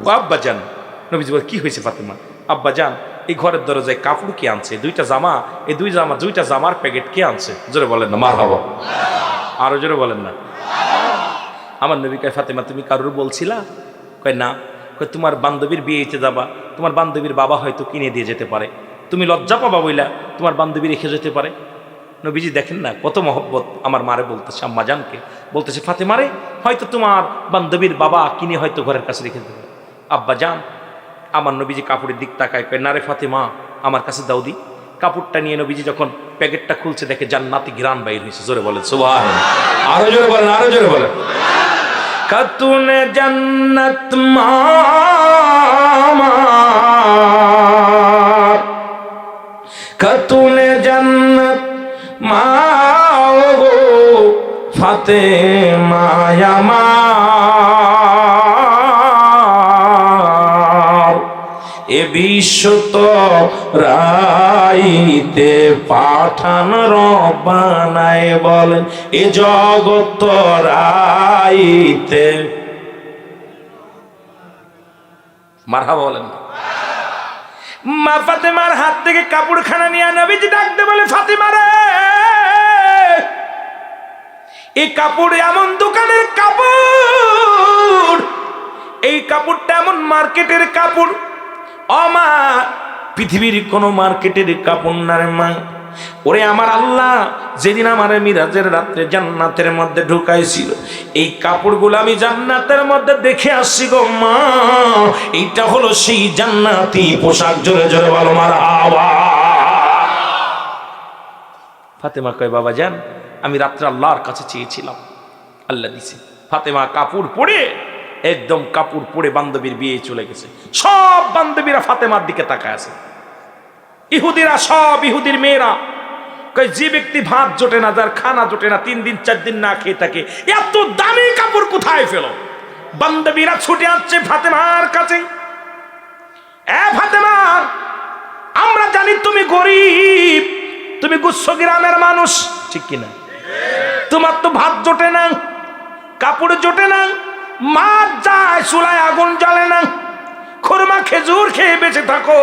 ও আব্বা যান। নবীজি বলে, কি হয়েছে ফাতেমা? আব্বা যান, এই ঘরের দরজায় কাপড় কে আনছে? 2টা জামা, এই 2টা জামার প্যাকেট কে আনছে? জোরে বলেন না মারহাবা। আরো জোরে বলেন না। আমার নবী কয়, ফাতেমা তুমি কারোর বলছিলা? কয় না। কয় তোমার বান্ধবীর বিয়েতে যাবা, তোমার বান্ধবীর বাবা হয়তো কিনে দিয়ে যেতে পারে, তুমি লজ্জা পাবা বইলা তোমার বান্ধবী রেখে যেতে পারে। নবীজি দেখেন না কত মহব্বত, আমার মারে বলতেছে, আম্মা জানকে বলতেছে, ফাতেমারে হয়তো তোমার বান্ধবীর বাবা কিনে হয়তো ঘরের কাছে রেখে দেবে। আব্বা যান, আমার নবীজি কাপড়ের দিক তাকায়, কয় না রে ফাতেমা, আমার কাছে দাও দি। কাপড়টা নিয়ে নবীজি যখন প্যাকেটটা খুলছে দেখে জান্নাতি ঘ্রাণ বাইর হয়েছে। জোরে বলেন সুবহানাল্লাহ। আরো জোরে বলেন, আরো জোরে বলেন। খাতুনে জান্নাত মা, খাতুনে জান্নাত মা গো ফাতেমা আমার এ বিশ্ব তো রাইতে পাঠান রব্বানায় বলেন এ জগৎ রাইতে মারহাবা বলেন। মা ফাতেমার হাত থেকে কাপড়খানা নিয়ে নবীজি ডাকতে বলে ফাতেমা রে এই কাপড় এমন দোকানের কাপড়, এই কাপড়টা এমন মার্কেটের কাপড়, মা পৃথিবীর কোন মার্কেটের কাপড় না রে মা। ওরে আমার আল্লাহ যেদিন আমার মিরাজের রাত্রে জান্নাতের মধ্যে ঢুকাইছিল এই কাপড়গুলো আমি জান্নাতের মধ্যে দেখে আসছি গো মা, এইটা হলো সেই জান্নাতি পোশাক। জোরে জোরে বলো মারহাবা। ফাতেমা কয় বাবা জান আমি রাত্রে আল্লাহর কাছে চেয়েছিলাম, আল্লাহ দিছে। ফাতেমা কাপড় পরে একদম কাপড় পরে বান্ধবীর বিয়ে চলে গেছে। সব বান্ধবীরা ফাতেমার দিকে তাকায় আছে, ইহুদিরা, সব ইহুদির মেয়েরা। কয় যে ব্যক্তি ভাত জোটে না, যার খানা জোটে না, 3 দিন 4 দিন না খেয়ে থাকে, এত দামি কাপড় কোথায় পেল? বান্ধবীরা ছুটে আসছে ফাতেমার কাছে। এ ফাতেমা আমরা জানি তুমি গরিব, তুমি গুচ্ছ গ্রামের মানুষ, ঠিক কিনা? তোমার তো ভাত জোটে না, কাপড় জোটে না, মাছ যায় চুলায় আগুন জ্বলে না, খুরমা খেজুর খেয়ে বেঁচে থাকো,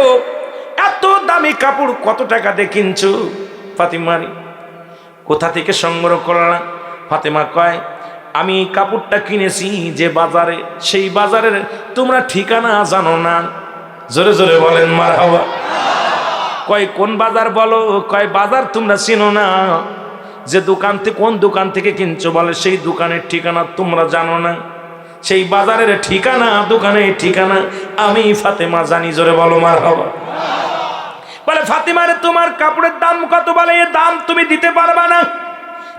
এত দামি কাপড় কত টাকা দিয়ে কিনছো? ফাতেমারি কোথা থেকে সংগ্রহ করলাম? ফাতেমা কয় আমি কাপড়টা কিনেছি যে বাজারে, সেই বাজারের তোমরা ঠিকানা জানো না। জোরে জোরে বলেন মারহাবা। কয় কোন বাজার বলো? কয় বাজার তোমরা চিনো না, যে দোকান থেকে, কোন দোকান থেকে কিনছো বলে সেই দোকানের ঠিকানা তোমরা জানো না, সেই বাজারের ঠিকানা, দোকানের ঠিকানা আমি ফাতেমা জানি। জোরে বলো মারহাবা। বলে ফাতেমারে তোমার কাপড়ের দাম কত? বলে এই দাম তুমি দিতে পারবা না,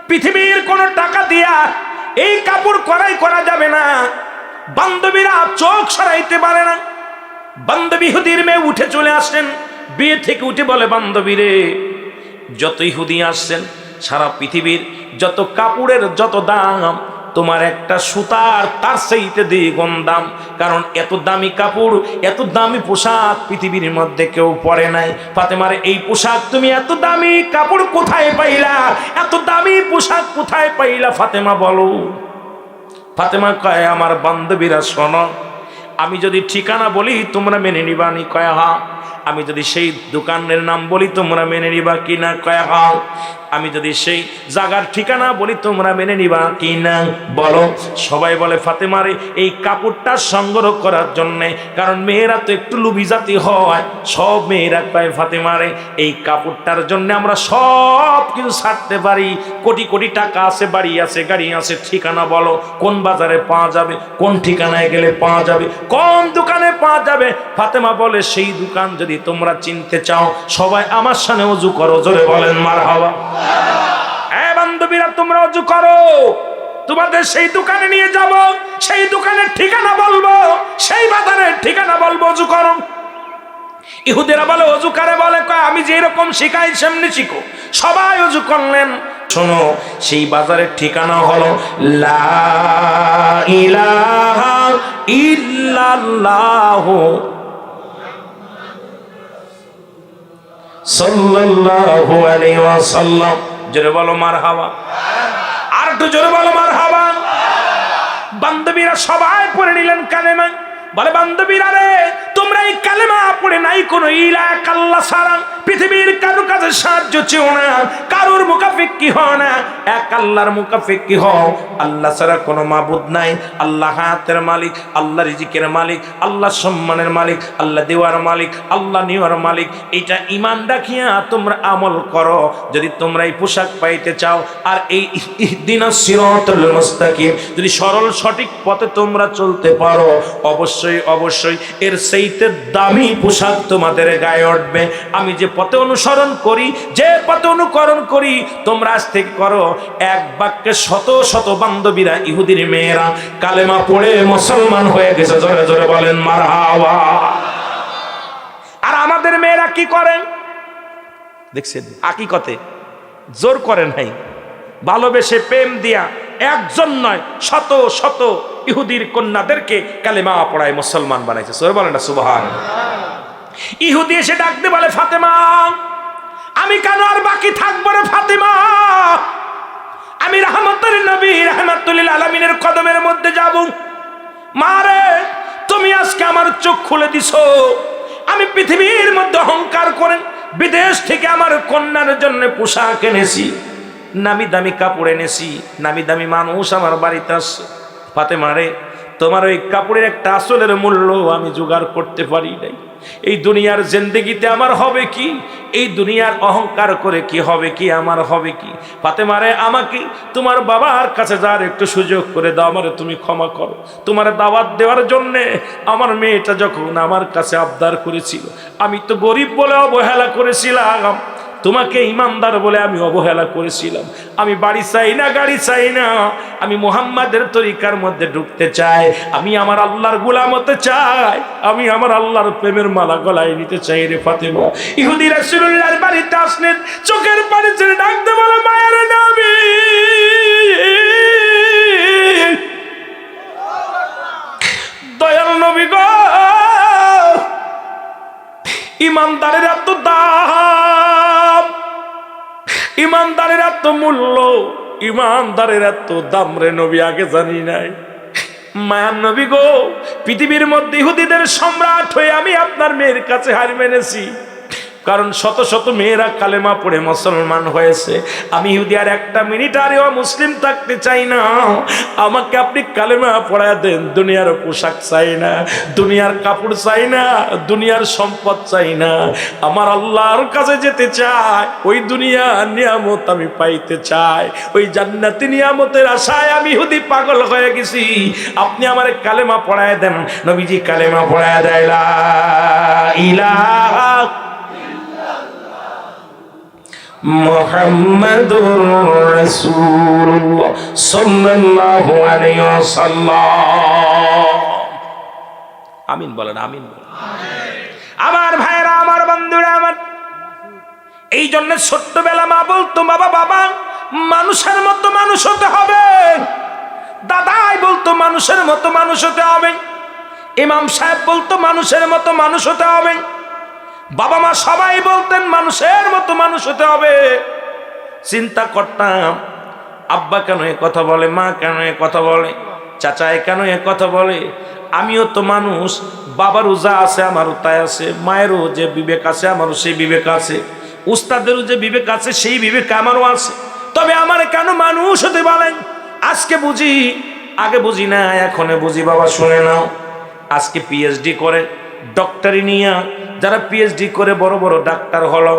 পৃথিবীর কোন টাকা দিয়া এই কাপড় ক্রয় করা যাবে না। বান্ধবীরা চোখ সরাইতে পারে না। বান্ধবী ইহুদির মেয়ে উঠে চলে আসেন, বিয়ে থেকে উঠে বলে বান্ধবী রে যত ইহুদি আসছেন সারা পৃথিবীর যত কাপড়ের যত দাম, তোমার একটা সুতার তার সেইতে দ্বিগুণ দাম, কারণ এত দামি কাপড়, এত দামি পোশাক পৃথিবীর মধ্যে কেউ পরে নাই। ফাতেমার এই পোশাক তুমি এত দামি কাপড় কোথায় পাইলা? এত দামি পোশাক কোথায় পাইলা? ফাতেমা বলো। ফাতেমা কয় আমার বান্ধবীরা শোনো, আমি যদি ঠিকানা বলি তোমরা মেনে নিবা নি? কয় হ্যাঁ। আমি যদি সেই দোকানের নাম বলি তোমরা মেনে নিবা কিনা? কয় হ্যাঁ। আমি যদি সেই জায়গার ঠিকানা বলি তোমরা মেনে নিবা কিনা? বলো। সবাই বলে ফাতেমারে এই কাপড়টা সংগ্রহ করার জন্যে, কারণ মেয়েরা তো একটু লুবি জাতি হয়, সব মেয়েরা কয় ফাতেমারে এই কাপড়টার জন্য আমরা সব কিছু ছাড়তে পারি, কোটি কোটি টাকা আছে, বাড়ি আছে, গাড়ি আছে, ঠিকানা বলো কোন বাজারে পাওয়া যাবে, কোন ঠিকানায় গেলে পাওয়া যাবে, কোন দোকানে পাওয়া যাবে? ফাতেমা বলে সেই দোকান যদি তোমরা চিনতে চাও সবাই আমার সামনে ওযু করো। জোরে বলেন মারহাবা। এ বান্ধবীরা তোমরা ওযু করো, তোমাদের সেই দোকানে নিয়ে যাব, সেই দোকানের ঠিকানা বলবো, সেই বাজারের ঠিকানা বলবো, ওযু করো। ইহুদিরা বলে ওযু করে? বলে আমি যে এরকম শিখাই সেমনি শিখো। সবাই ওযু করলেন। শোনো সেই বাজারের ঠিকানা হলো লা ইলাহা ইল্লাল্লাহু সাল্লাল্লাহু আলাইহি ওয়াসাল্লাম। জোরে বলো মারহাবা। আর একটু জোরে বলো মারহাবা। বান্ধবীরা সবাই পড়ে নিলেন কালেমা। বলে বান্ধবীরা রে তোমরা এই কালেমা পড়ে নাই কোনো ইলাহা আল্লাহ ছাড়া পৃথিবীর কারো কাছে সাহায্য চেও না, কারোর মুখাপেক্ষী হও না, এক আল্লাহর মুখাপেক্ষী হও। আল্লাহ ছাড়া কোনো মাবুদ নাই। আল্লাহ হায়াতের মালিক, আল্লাহ রিজিকের মালিক, আল্লাহ সম্মানের মালিক, আল্লাহ দেওয়ার মালিক, আল্লাহ নেওয়ার মালিক। এটা ঈমান রাখিয়া তোমরা আমল করো যদি তোমরা এই পোশাক পাইতে চাও। আর এই ইহদিনাস সিরাতাল মুস্তাকিম যদি সরল সঠিক পথে তোমরা চলতে পারো, অবশ্যই অবশ্যই এর সেইতে দামি পোশাক তোমাদের গায়ে উঠবে। আমি যে পথে অনুসরণ করি, যে পথে অনুকরণ করি তোমরা আজ থেকে করো। এক বাক্যে শত শত বান্ধবীরা ইহুদির মেয়েরা কালেমা পড়ে মুসলমান হয়ে গেছে। জোরে জোরে বলেন মারহাবা। আর আমাদের মেয়েরা কি করেন দেখছেন? আকিকতে জোর করে নাই, ভালোবেসে প্রেম দিয়া একজন নয়, শত শত ইহুদির কন্যাদেরকে কালেমা পড়ায় মুসলমান বানাইছে। সবাই বলেন না সুবহানাল্লাহ। ইহুদি এসে ডাকতে বলে, ফাতেমা আমি কেন আর বাকি থাকবো রে ফাতেমা, আমি রহমতুল নবী রাহমাতুল আলামিনের কদমের মধ্যে যাব। মারে তুমি আজকে আমার চোখ খুলে দিছো, আমি পৃথিবীর মধ্যে অহংকার করেন বিদেশ থেকে আমার কন্যার জন্য পোশাক এনেছি, নামি দামি কাপড় এনেছি, নামি দামি মানুষ আমার বাড়িতে আসছে। ফাতেমা রে তোমার ওই কাপড়ের একটা আসলের মূল্য আমি জোগাড় করতে পারি নাই। এই দুনিয়ার জিন্দেগিতে আমার হবে কি, এই দুনিয়ার অহংকার করে কি হবে কি, আমার হবে কি। ফাতেমা রে আমাকে তোমার বাবার কাছে যাওয়ার একটু সুযোগ করে দাও, আমারে তুমি ক্ষমা করো। তোমার দাওয়াত দেওয়ার জন্যে আমার মেয়েটা যখন আমার কাছে আবদার করেছিল, আমি তো গরিব বলে অবহেলা করেছিলাম, তোমাকে ইমানদার বলে আমি অবহেলা করেছিলাম। আমি বাড়ি চাই না, গাড়ি চাই না, আমি মুহাম্মাদের তরিকার মধ্যে ঢুকতে চাই, আমি আমার আল্লাহর গোলাম হতে চাই, আমি আমার আল্লাহর প্রেমের মালা গলায় নিতে চাই রে ফাতেমা। ইহুদি রাসূলুল্লাহর বাড়িতে আসলেন, চোখের পানি ছেড়ে ডাকতে বলে, মায়ের নবী দয়াল নবী গো, ইমানদারের এত দাম, ইমানদারের এত মূল্য, ইমানদারের এত দাম রে নবী আগে জানি নাই। মায়ার নবী গো, পৃথিবীর মধ্যে ইহুদিদের সম্রাট হয়ে আমি আপনার মেয়ের কাছে হার মেনেছি, কারণ শত শত মেয়েরা কালেমা পড়ে মুসলমান হয়েছে। আমি ইহুদি আর একটা মিনিট আরেও মুসলিম থাকতে চাই না, আমাকে আপনি কালেমা পড়ায় দেন। দুনিয়ার পোশাক চাই না, দুনিয়ার কাপড় চাই না, দুনিয়ার সম্পদ চাই না, আমার আল্লাহর কাছে যেতে চাই, ওই দুনিয়ার নিয়ামত আমি পাইতে চাই, ওই জান্নাতি নিয়ামতের আশায় আমি ইহুদি পাগল হয়ে গেছি। আপনি আমার কালেমা পড়ায় দেন। নবীজি কালেমা পড়ায় দেয়, লা ইলাহা মুহাম্মাদুর রাসূলুল্লাহ সাল্লাল্লাহু আলাইহি ওয়াসাল্লাম। আমিন বলেন, আমিন বলেন। আমার ভাইরা, আমার বন্ধুরা, আমার এই জন্য ছোট্টবেলা মা বলতো, বাবা বাবা মানুষের মতো মানুষ হতে হবে, দাদাই বলতো মানুষের মতো মানুষ হতে হবে, ইমাম সাহেব বলতো মানুষের মতো মানুষ হতে হবে, বাবা মা সবাই বলতেন মানুষের মতো মানুষ হতে হবে। চিন্তা করতাম, আব্বা কেন এ কথা বলে, মা কেন এ কথা বলে, চাচাই কেন এ কথা বলে। আমিও তো মানুষ, বাবারও যা আছে আমারও তাই আছে, মায়েরও যে বিবেক আছে আমারও সেই বিবেক আছে, উস্তাদেরও যে বিবেক আছে সেই বিবেক আমারও আছে। তবে আমার কেন মানুষ হতে বলেন? আজকে বুঝি, আগে বুঝি না, এখন বুঝি। বাবা শুনে নাও, আজকে পিএইচডি করে ডক্টরি নিয়ে যারা পিএইচডি করে বড় বড় ডাক্তার হলো,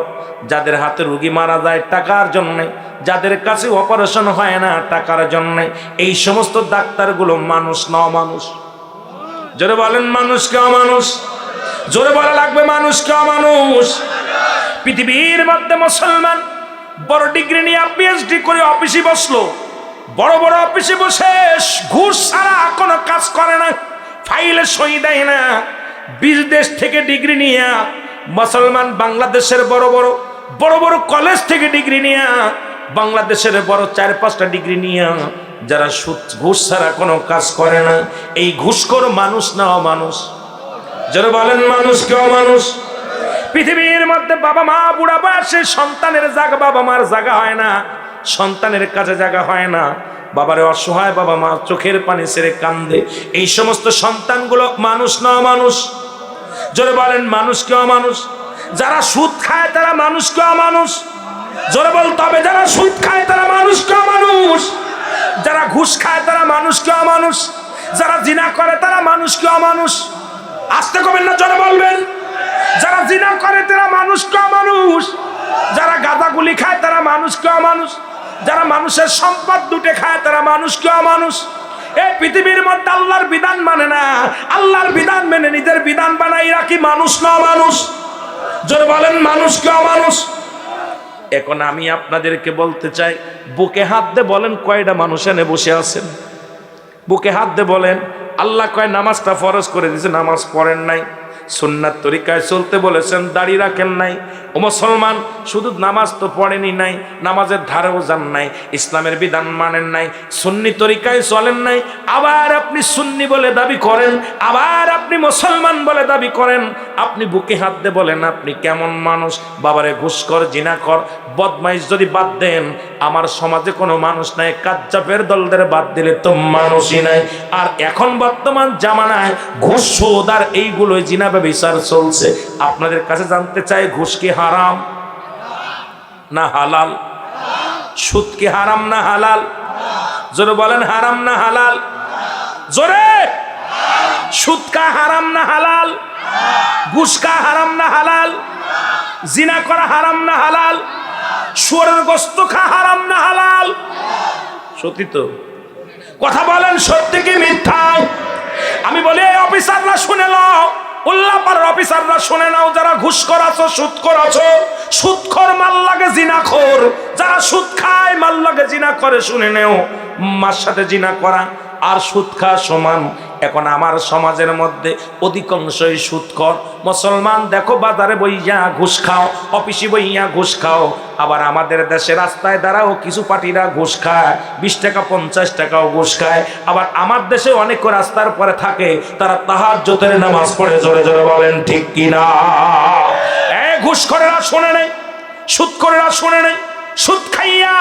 যাদের হাতে রোগী মারা যায় টাকার জন্যে, যাদের কাছে অপারেশন হয় না টাকার জন্যে, এই সমস্ত ডাক্তারগুলো মানুষ না অমানুষ? জোরে বলেন, মানুষ কে অমানুষ? জোরে বলা লাগবে, মানুষ কে অমানুষ? পৃথিবীর মধ্যে মুসলমান বড় ডিগ্রি নিয়ে পিএইচডি করে অফিসে বসলো, বড় বড় অফিসে বসে ঘুষ ছাড়া কোনো কাজ করে না, ফাইলে সই দেয় না। বিদেশ থেকে ডিগ্রি নিয়ে মুসলমান বাংলাদেশের বড় বড় বড় বড় কলেজ থেকে ডিগ্রি নিয়ে, বাংলাদেশের বড় 4-5টা ডিগ্রি নিয়ে যারা ঘুষ ছাড়া কোনো কাজ করে না, এই ঘুষখোর মানুষ না অমানুষ? যারা বলেন মানুষ কে অমানুষ? পৃথিবীর মধ্যে বাবা মা বুড়া বয়সে সন্তানের জায়গা, বাবা মার জায়গা হয় না, সন্তানের কাছে জায়গা হয় না, বাবারে অসহায় বাবা মা চোখের পানি ছেড়ে কান্দে। এই সমস্ত সন্তানগুলো মানুষ না অমানুষ? জোরে বলেন, মানুষ কে অমানুষ? যারা সুদ খায় তারা মানুষ কে অমানুষ? জোরে বলতে হবে, যারা সুদ খায় তারা মানুষ কে অমানুষ? যারা ঘুষ খায় তারা মানুষ কে অমানুষ? যারা জিনা করে তারা মানুষ কে অমানুষ? আসতে কবেন না, জোরে বলবেন। যারা জিনা করে তারা মানুষ কে অমানুষ? যারা গাঁজাগুলি খায় তারা মানুষ কে অমানুষ? যারা মানুষের সম্পদ লুটে খায় তারা মানুষ কে অমানুষ? এই পৃথিবীর মধ্যে আল্লাহর বিধান মানে না, আল্লাহর বিধান মেনে নিজের বিধান বানাই রাখি, মানুষ না অমানুষ? জোরে বলেন, মানুষ কে অমানুষ? এখন আমি আপনাদেরকে বলতে চাই, বুকে হাত দিয়ে বলেন কয়টা মানুষ এনে বসে আছেন? বুকে হাত দিয়ে বলেন। আল্লাহ কয় নামাজটা ফরজ করে দিয়েছে, নামাজ পড়েন নাই। সুন্নাত তরিকায় চলতে বলেছেন, দাড়ি রাখেন নাই। ও মুসলমান, শুধু নামাজ তো পড়েনি নাই, নামাজের ধারেও যান নাই, ইসলামের বিধান মানেন নাই, সুন্নি তরিকায় চলেন নাই, আবার আপনি সুন্নি বলে দাবি করেন, আবার আপনি মুসলমান বলে দাবি করেন। আপনি বুকে হাত দিয়ে বলেন আপনি কেমন মানুষ? বাবারে, ঘুষখোর, জিনাখোর, বদমাইশ যদি বাদ দেন, আমার সমাজে কোনো মানুষ নাই। কাজ্জাবের দলদের বাদ দিলে তো মানুষই নাই। আর এখন বর্তমান জামানায় ঘুষ, সুদ আর এইগুলোই জিনা ব্যভিচার চলছে। আপনাদের কাছে জানতে চাই, ঘুষ কি হারাম না হালাল? সুদ কি হারাম না হালাল? জোরে বলেন, হারাম না হালাল? জোরে! সুদ কা হারাম না হালাল? ঘুষ কা হারাম না হালাল? জিনা করা হারাম না হালাল? শুয়োরের গোশত খাওয়া হারাম না হালাল? সত্যি তো? কথা বলেন, সত্যি কি মিথ্যা? আমি বলি এই অফিসাররা শুনে নাও, উল্লাপাড়ার অফিসাররা শুনে নাও, যারা ঘুষখোর আছো, সুদখোর আছো, সুদখোর মাল লাগে জিনাখোর, যারা সুদ খায় মাল লাগে জিনা করে, শুনে নেও, মার সাথে জিনা করা আর সুদ খাওয়া সমান। এখন আমার সমাজের মধ্যে অধিকাংশই সুদখোর। মুসলমান দেখো, বাজারে বইয়া ঘুষ খাও, অফিসে বইয়া ঘুষ খাও। আবার আমাদের দেশে রাস্তায় দাঁড়াও কিছু পার্টিরা ঘুষ খায়, 20 টাকা 50 টাকাও ঘুষ খায়। আবার আমার দেশে অনেক রাস্তার পরে থাকে, তারা তাহাজ্জুদের নামাজ পড়ে। জোরে জোরে বলেন ঠিক কিনা? ঘুষখোরেরা শুনে নেই, সুদখোরেরা শুনে নেই, সুদ খাইয়া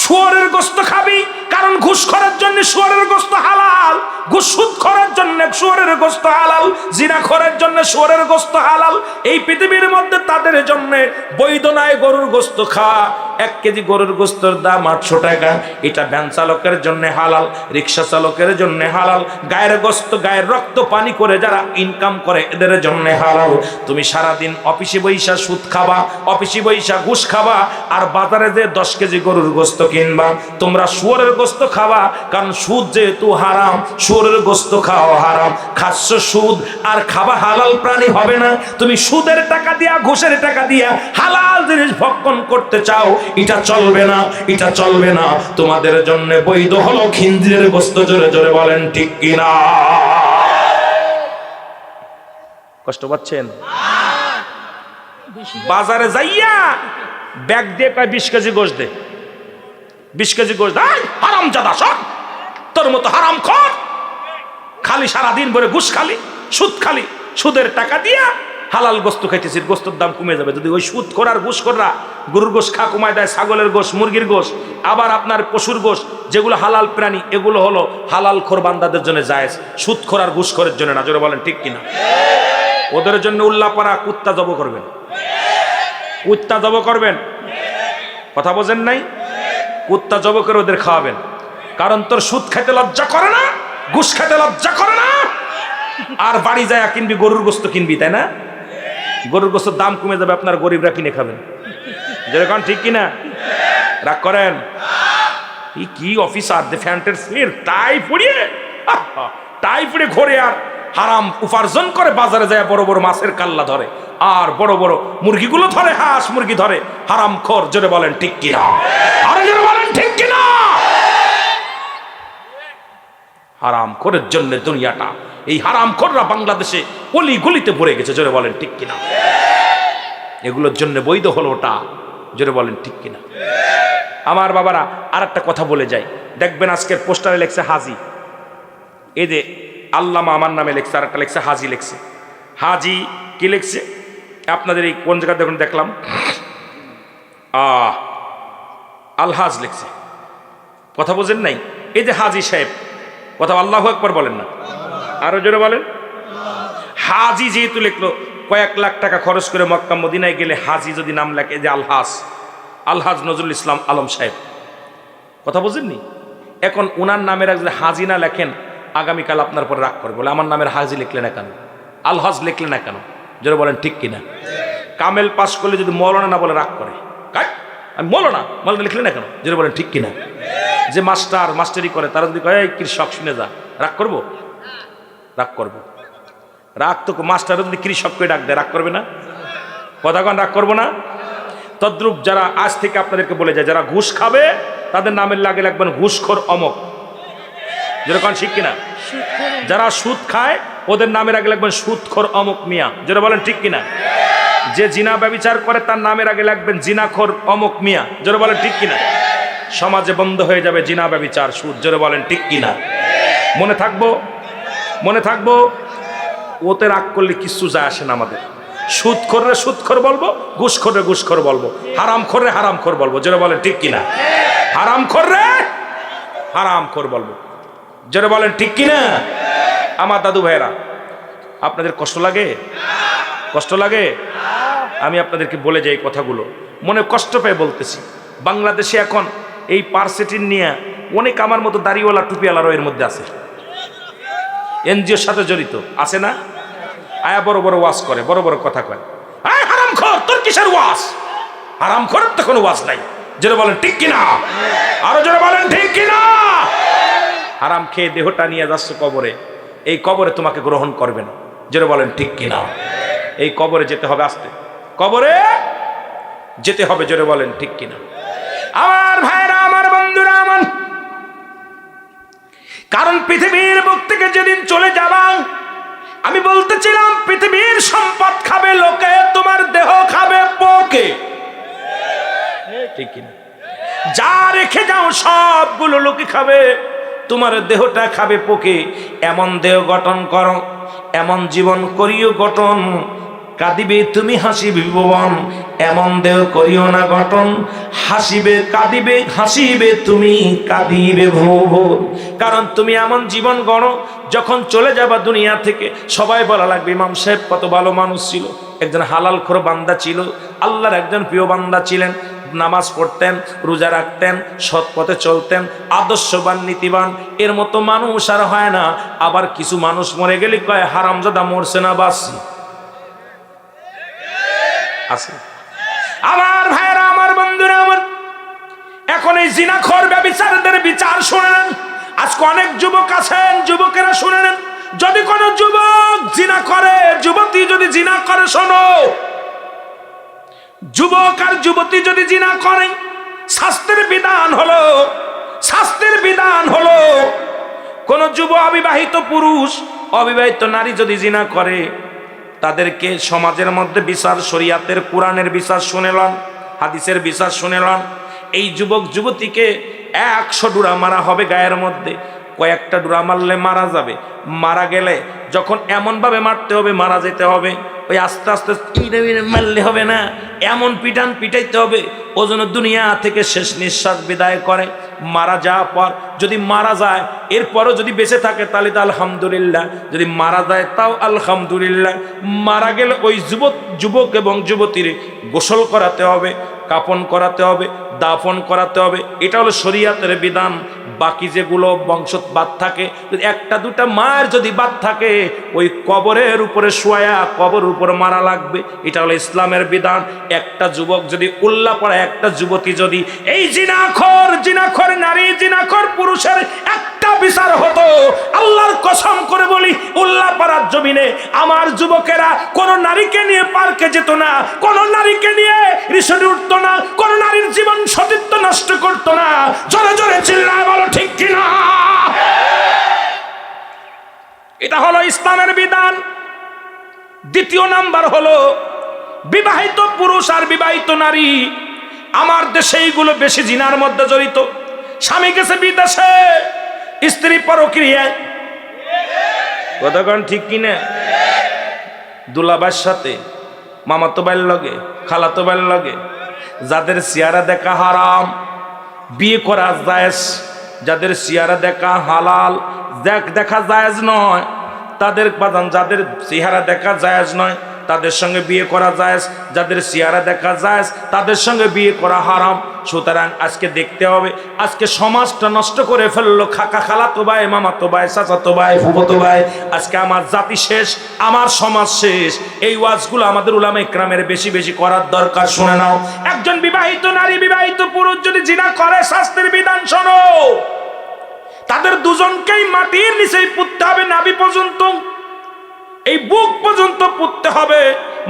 শুয়োরের গোশত খাবি, কারণ ঘুষখোরের জন্য শুয়োরের গোশত হালাল, সুদখোরের জন্য শুয়োরের গোশত হালাল, জিনাখোরের জন্য শুয়োরের গোশত হালাল। এই পৃথিবীর মধ্যে তাদের জন্য বৈধ নয় গরুর গোশত খাওয়া। 1 কেজি গরুর গোশতের দাম 800 টাকা। এটা ভ্যান চালকের জন্য হালাল, রিক্সা চালকের জন্য হালাল, গায়ের গোশত, গায়ের রক্ত পানি করে যারা ইনকাম করে এদের জন্য হালাল। তুমি সারাদিন অফিসে বৈশা সুদ খাবা, অফিসে বৈশা ঘুষ খাবা, আর বাজারে যে 10 কেজি গরুর গোশত কিনবা। তোমরা শুয়োরের গোশত খাবা, কারণ সুদ যেহেতু হারাম, শুয়োরের গোশত খাওয়া হারাম। খাচ্ছ সুদ আর খাবা হালাল প্রাণী হবে না। তুমি সুদের টাকা দিয়া, ঘুষের টাকা দিয়া হালাল জিনিস ভক্ষণ করতে চাও, এটা চলবে না, এটা চলবে না। তোমাদের জন্য বৈধ হলো খিনজিরের গোশত। জোরে জোরে বলেন ঠিক কিনা? কষ্ট পাচ্ছেন? বাজারে যাইয়া ব্যাগ দিয়ে কয় 20 কেজি গোশত দে, 20 কেজি গোশত। হারাম জাদা, সব তোর মতো হারাম খোর, খালি সারাদিন ভরে ঘুষ খালি, সুদ খালি, সুদের টাকা দিয়া হালাল গোশত খাইতেছিস। গোশতের দাম কমে যাবে যদি ওই সুদ করার ঘুষ করা গরুর গোশ খা কমায় দেয়, ছাগলের গোশ, মুরগির গোশ, আবার আপনার পশুর গোশ, যেগুলো হালাল প্রাণী, এগুলো হলো হালাল খোর বান্দাদের জন্য জায়েজ, সুদ খোর ঘুষ খোরের জন্য না। জোরে বলেন ঠিক কিনা? ওদের জন্য উল্লাপাড়া কুত্তা জব করবেন, কুত্তা জব করবেন। কথা বোঝেন নাই? কুত্তা জব করে ওদের খাওয়াবেন, কারণ তোর সুদ খাইতে লজ্জা করে না, ঘুষ খাইতে লজ্জা করে না, আর বাড়ি যায় কিনবি গরুর গোশত কিনবি, তাই না? গরুর গোশতের দাম কমে যাবে, আপনার গরিবরা কিনে খাবেন। যেরকম ঠিক কিনা? রাগ করেন? কি অফিসার ফ্যান্টের ফির টাই পড়িয়ে, টাই পড়ে ঘরে আর হারাম উপার্জন করে, বাজারে যায় বড় বড় মাছের কাল্লা ধরে, আর বড় বড় মুরগিগুলো ধরে, হাঁস মুরগি ধরে, হারাম খোর। জোরে বলেন ঠিক কিনা? আরে জোরে বলেন ঠিক কিনা? হারাম খোরের জন্য দুনিয়াটা, এই হারাম খোররা বাংলাদেশে অলি গলিতে ভরে গেছে। জোরে বলেন ঠিক কিনা? এগুলোর জন্য বৈধ হলো ওটা। জোরে বলেন ঠিক কিনা? আমার বাবারা, আর একটা কথা বলে যাই, দেখবেন আজকের পোস্টারে লেখছে হাজি, এই যে আল্লামা আমার নামে লেখছে, আর একটা লেখছে হাজি লেখছে। হাজি কি লেখছে আপনাদের এই কোন জায়গা দেখুন, দেখলাম আলহাজ লেখছে। কথা বোঝেন নাই? এই যে হাজি সাহেব, কথা আল্লাহু আকবার বলেন না, আরো জোরে বলেন। হাজি যেহেতু লিখলো, কয়েক লাখ টাকা খরচ করে মক্কা মদিনায় গেলে হাজি যদি নাম লেখে, যে আলহাজ, আলহাজ নজরুল ইসলাম আলম সাহেব, কথা বোঝেননি? এখন ওনার নামের যদি হাজি না লেখেন, আগামীকাল আপনার পরে রাগ করবে, বলে আমার নামের হাজি লিখলে না কেন, আলহাজ লিখলে না কেন? জোরে বলেন ঠিক কিনা? কামেল পাস করলে যদি মৌলানা না বলে রাগ করে, আমি মৌলানা, মৌলানা লিখলে না কেন? জোরে বলেন ঠিক কিনা? যে মাস্টার মাস্টারি করে, তারা যদি কয় কৃষক, শুনে যা, রাগ করবো? রাগ করবো। রাগ তো মাস্টারও যদি কৃষককে ডাক দেয়, রাগ করবে না? কথাগণ রাগ করবো না? তদ্রুপ যারা, আজ থেকে আপনাদেরকে বলে যায়, যারা ঘুষ খাবে তাদের নামের লাগে লাগবেন ঘুষখোর অমক। যেরকম ঠিক কিনা? যারা সুদ খায় ওদের নামের আগে লাগবেন সুদখোর অমক মিয়া। যেটা বলেন ঠিক কিনা? যে জিনা ব্যভিচার করে তার নামের আগে লাগবেন জিনাখোর অমুক মিয়া, জোরে বলেন ঠিক কিনা। সমাজে বন্ধ হয়ে যাবে জিনা ব্যভিচার সুদ, জোরে বলেন ঠিক কিনা। মনে থাকবো, মনে থাকবো। ওতে রাগ করলে কিচ্ছু যায় আসে না আমাদের। সুদ খোররে সুদখোর বলবো, ঘুষ খোররে ঘুষখোর বলবো, হারাম খোররে হারাম খোর বলবো, জোরে বলেন ঠিক কিনা। হারাম খোররে হারাম খোর বলবো, জোরে বলেন ঠিক কিনা। আমার দাদু ভাইয়েরা, আপনাদের কষ্ট লাগে? কষ্ট লাগে? আমি আপনাদেরকে বলে যাই কথাগুলো, মনে কষ্ট পেয়ে বলতেছি। বাংলাদেশে এখন এই পার্সেটিন নিয়ে অনেক আমার মতো দাড়িওয়ালা টুপিওয়ালারও এর মধ্যে আছে, এনজিওর সাথে জড়িত আছে না? আয়া বড় বড় ওয়াজ করে, বড় বড় কথা কয়। আয় হারামখোর, তোর কিসের ওয়াজ? হারামখোরের তো কোনো ওয়াজ নাই, জোরে বলেন ঠিক কিনা। আরো জোরে বলেন ঠিক কিনা। হারাম খেয়ে দেহটা নিয়ে যাচ্ছ কবরে, এই কবরে তোমাকে গ্রহণ করবে না, জোরে বলেন ঠিক কিনা। এই কবরে যেতে হবে, আসতে কবরে যেতে হবে, জোরে বলেন ঠিক কিনা। আমার ভাইরা, আমার বন্ধুরা আমার, কারণ পৃথিবীর বুক থেকে যেদিন চলে যাবা, আমি বলতেছিলাম পৃথিবীর সম্পদ খাবে লোকে, তোমার দেহ খাবে পোকে, ঠিক কিনা। যা রেখে যাও সবগুলো লোকে খাবে, তোমার দেহটা খাবে পোকে। এমন দেহ গঠন করো, এমন জীবন করিও গঠন, কাঁদিবে তুমি হাসিবে ভুবন। এমন দেহ করিও না গঠন, হাসিবে কাঁদিবে হাসিবে তুমি কাঁদিবে ভুবন। কারণ তুমি এমন জীবন গড়ো, যখন চলে যাবা দুনিয়া থেকে সবাই বলা লাগবে ইমাম সাহেব কত ভালো মানুষ ছিল, একজন হালালখোর বান্দা ছিল, আল্লাহর একজন প্রিয় বান্দা ছিলেন, নামাজ পড়তেন, রোজা রাখতেন, সৎ পথে চলতেন, আদর্শবান নীতিবান। এর মতো মানুষ আর হয় না। আবার কিছু মানুষ মরে গেলে কয় হারামজাদা মরছে না, বাসি আছে। আমার ভাইরা, আমার বন্ধুরা আমার, এখন এই জিনাখোর ব্যভিচারীদের বিচার শুনেন। আজকে অনেক যুবক আছেন, যুবকেরা শুনেন, যদি কোনো যুবক জিনা করে, যুবতী যদি জিনা করে, শোনো, যুবক আর যুবতী যদি জিনা করে, শাস্ত্রের বিধান হলো, শাস্ত্রের বিধান হলো, কোন যুব অবিবাহিত পুরুষ, অবিবাহিত নারী যদি জিনা করে, তাদেরকে সমাজের মধ্যে বিচার, শরিয়াতের কোরআনের বিচার শুনেলেন, হাদিসের বিচার শুনেলেন। এই যুবক যুবতীকে 100 ডুরা মারা হবে গায়ের মধ্যে, কয়েকটা ডুরা মারলে মারা যাবে, মারা গেলে যখন এমনভাবে মারতে হবে, মারা যেতে হবে, ওই আস্তে আস্তে মারলে হবে না, এমন পিটান পিটাইতে হবে ও যেন দুনিয়া থেকে শেষ নিঃশ্বাস বিদায় করে। মারা যাওয়ার পর যদি মারা যায়, এরপরও যদি বেঁচে থাকে তাহলে তো আলহামদুলিল্লাহ, যদি মারা যায় তাও আলহামদুলিল্লাহ। মারা গেলে ওই যুবক এবং যুবতীর গোসল করাতে হবে, কাফন করাতে হবে, দাফন করাতে হবে, এটা হলো শরীয়তের বিধান। বাকি যেগুলো বংশ বাদ থাকে, একটা দুটা মায়ের যদি বাদ থাকে, ওই কবরের উপরে শোয়া, কবর উপর মারা লাগবে, এটা হলো ইসলামের বিধান। একটা যুবক যদি উল্লা পড়ে, একটা যুবতী যদি এই জিনাখোর নারী, জিনাখোর পুরুষের একটা বিচার হতো, আল্লাহর কসম করে বলি, উল্লা পাড়ার জমিনে আমার যুবকেরা কোন নারীকে নিয়ে পার্কে যেত না, কোন নারীকে নিয়ে রিসোর্টে উঠতো না, কোন নারীর জীবন সতীত্ব নষ্ট করতো না। জোরে জোরে চিল্লায় বলো ঠিক কিনা। এটা হলো ইসলামের বিধান। দ্বিতীয় নাম্বার হলো বিবাহিত পুরুষ আর বিবাহিত নারী। আমার দেশে এইগুলো বেশি জিনার মধ্যে জড়িত। স্বামী গেছে বিদেশে, স্ত্রী পরক্রিয়ায়, কতক্ষণ ঠিক কিনা, দুলাবার সাথে, মামাতো ভাইয়ের লগে, খালাতো ভাইয়ের লগে, যাদের চেহারা দেখা হারাম বিয়ে করা জায়েজ, যাদের চেহারা দেখা হালাল দেখা জায়েজ নয়, তাদের বাদান, যাদের চেহারা দেখা জায়েজ নয় তাদের সঙ্গে বিয়ে করা জায়েজ, যাদের চেহারা দেখা জায়েজ তাদের সঙ্গে বিয়ে করা হারাম। সুতরাং আজকে দেখতে হবে, আজকে সমাজটা নষ্ট করে ফেললো কাকা, খালাতো ভাই, মামাতো ভাই, চাচাতো ভাই, ফুফাতো ভাই। আজকে আমার জাতি শেষ, আমার সমাজ শেষ। এই ওয়াজগুলো আমাদের উলামা ইকরামের বেশি বেশি করার দরকার। শুনে নাও, একজন বিবাহিত নারী, বিবাহিত পুরুষ যদি জিনা করে, শাস্ত্রের বিধান শোনো, তাদের দুজনকেই মাটির নিচেই পুঁততে হবে, নাভি পর্যন্ত, এই বুক পর্যন্ত পুঁততে হবে,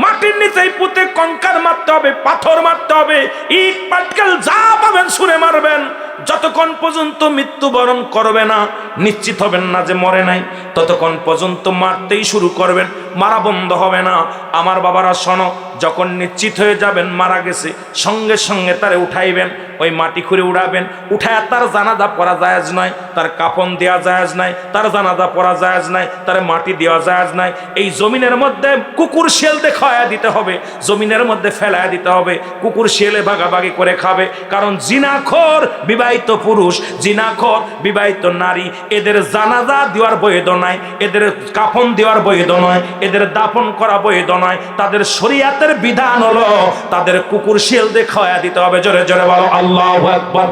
মাটির নিচেই পুঁতে কঙ্কার মারতে হবে, পাথর মারতে হবে, ইট পাটকেল যা পাবেন ছুঁড়ে মারবেন। যতক্ষণ পর্যন্ত মৃত্যুবরণ করবে না, নিশ্চিত হবেন না যে মরে নাই, ততক্ষণ পর্যন্ত মারতেই শুরু করবেন। মারা বন্ধ হবে না। আমার বাবারা শোনো, যখন নিশ্চিত হয়ে যাবেন মারা গেছে, সঙ্গে সঙ্গে তারে উঠাইবেন, ওই মাটি খুঁড়ে উড়াবেন। উঠায় তার জানাজা পড়া জায়েজ নয়, তার কাফন দেওয়া জায়েজ নাই, তার জানাজা পড়া জায়েজ নাই, তার মাটি দেওয়া জায়েজ নাই। এই জমিনের মধ্যে কুকুর শিয়াল দেখায়া দিতে হবে, জমিনের মধ্যে ফেলায়া দিতে হবে, কুকুর শিয়ালে ভাগাভাগি করে খাবে। কারণ জিনাখোর বিবাহিত পুরুষ, জিনাখোর বিবাহিত নারী, এদের জানাজা দেওয়ার বৈধ নাই, এদের কাফন দেওয়ার বৈধ নয়, এদের দাফন করা বৈধ নয়। তাদের শরীয়তের বিধান হলো তাদের কুকুর শিয়াল দেখায়া দিতে হবে। জোরে জোরে বলো আল্লাহু আকবার।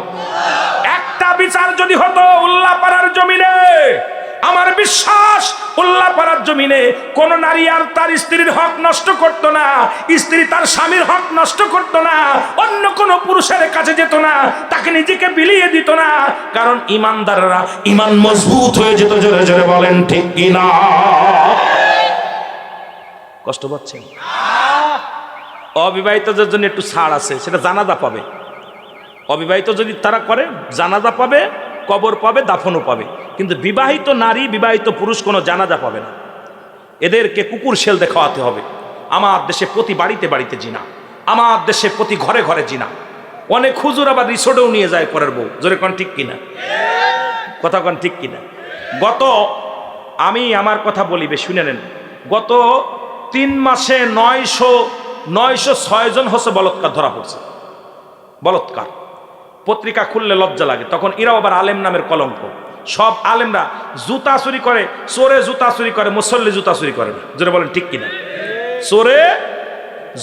একটা বিচার যদি হতো উল্লাপাড়ার জমিনে, আমার বিশ্বাস উল্লাপাড়ার জমিনে কোন নারী আর তার স্ত্রীর হক নষ্ট করত না, স্ত্রী তার স্বামীর হক নষ্ট করত না, অন্য কোন পুরুষের কাছে যেত না, তাকে নিজেকে বিলিয়ে দিত না। কারণ ইমানদাররা ইমান মজবুত হয়ে যেত। জোরে জোরে বলেন ঠিক কিনা? কষ্ট পাচ্ছেন? অবিবাহিতদের জন্য একটু ছাড় আছে, সেটা জানাজা পাবে। অবিবাহিত যদি তারা করে, জানাজা পাবে, কবর পাবে, দাফনও পাবে। কিন্তু বিবাহিত নারী, বিবাহিত পুরুষ কোনো জানাজা পাবে না। এদেরকে কুকুর শেল দেখাতে হবে। আমার দেশে প্রতি বাড়িতে বাড়িতে জিনা, আমার দেশে প্রতি ঘরে ঘরে জিনা। অনেক হুজুর আবার রিসোর্টেও নিয়ে যায় পরের বউ। জোরে কোন ঠিক কিনা? কথা কোন ঠিক কিনা? আমি আমার কথা বলিবে শুনে নেন। গত 3 মাসে 906 জন হচ্ছে বলৎকার ধরা পড়ছে। বলৎকার পত্রিকা খুললে লজ্জা লাগে। তখন এরাও আবার আলেম নামের কলঙ্ক। সব আলেমরা জুতা চুরি করে, চোরে জুতা চুরি করে, মুসল্লি জুতা চুরি করে না। জোরে বলেন ঠিক কিনা? চোরে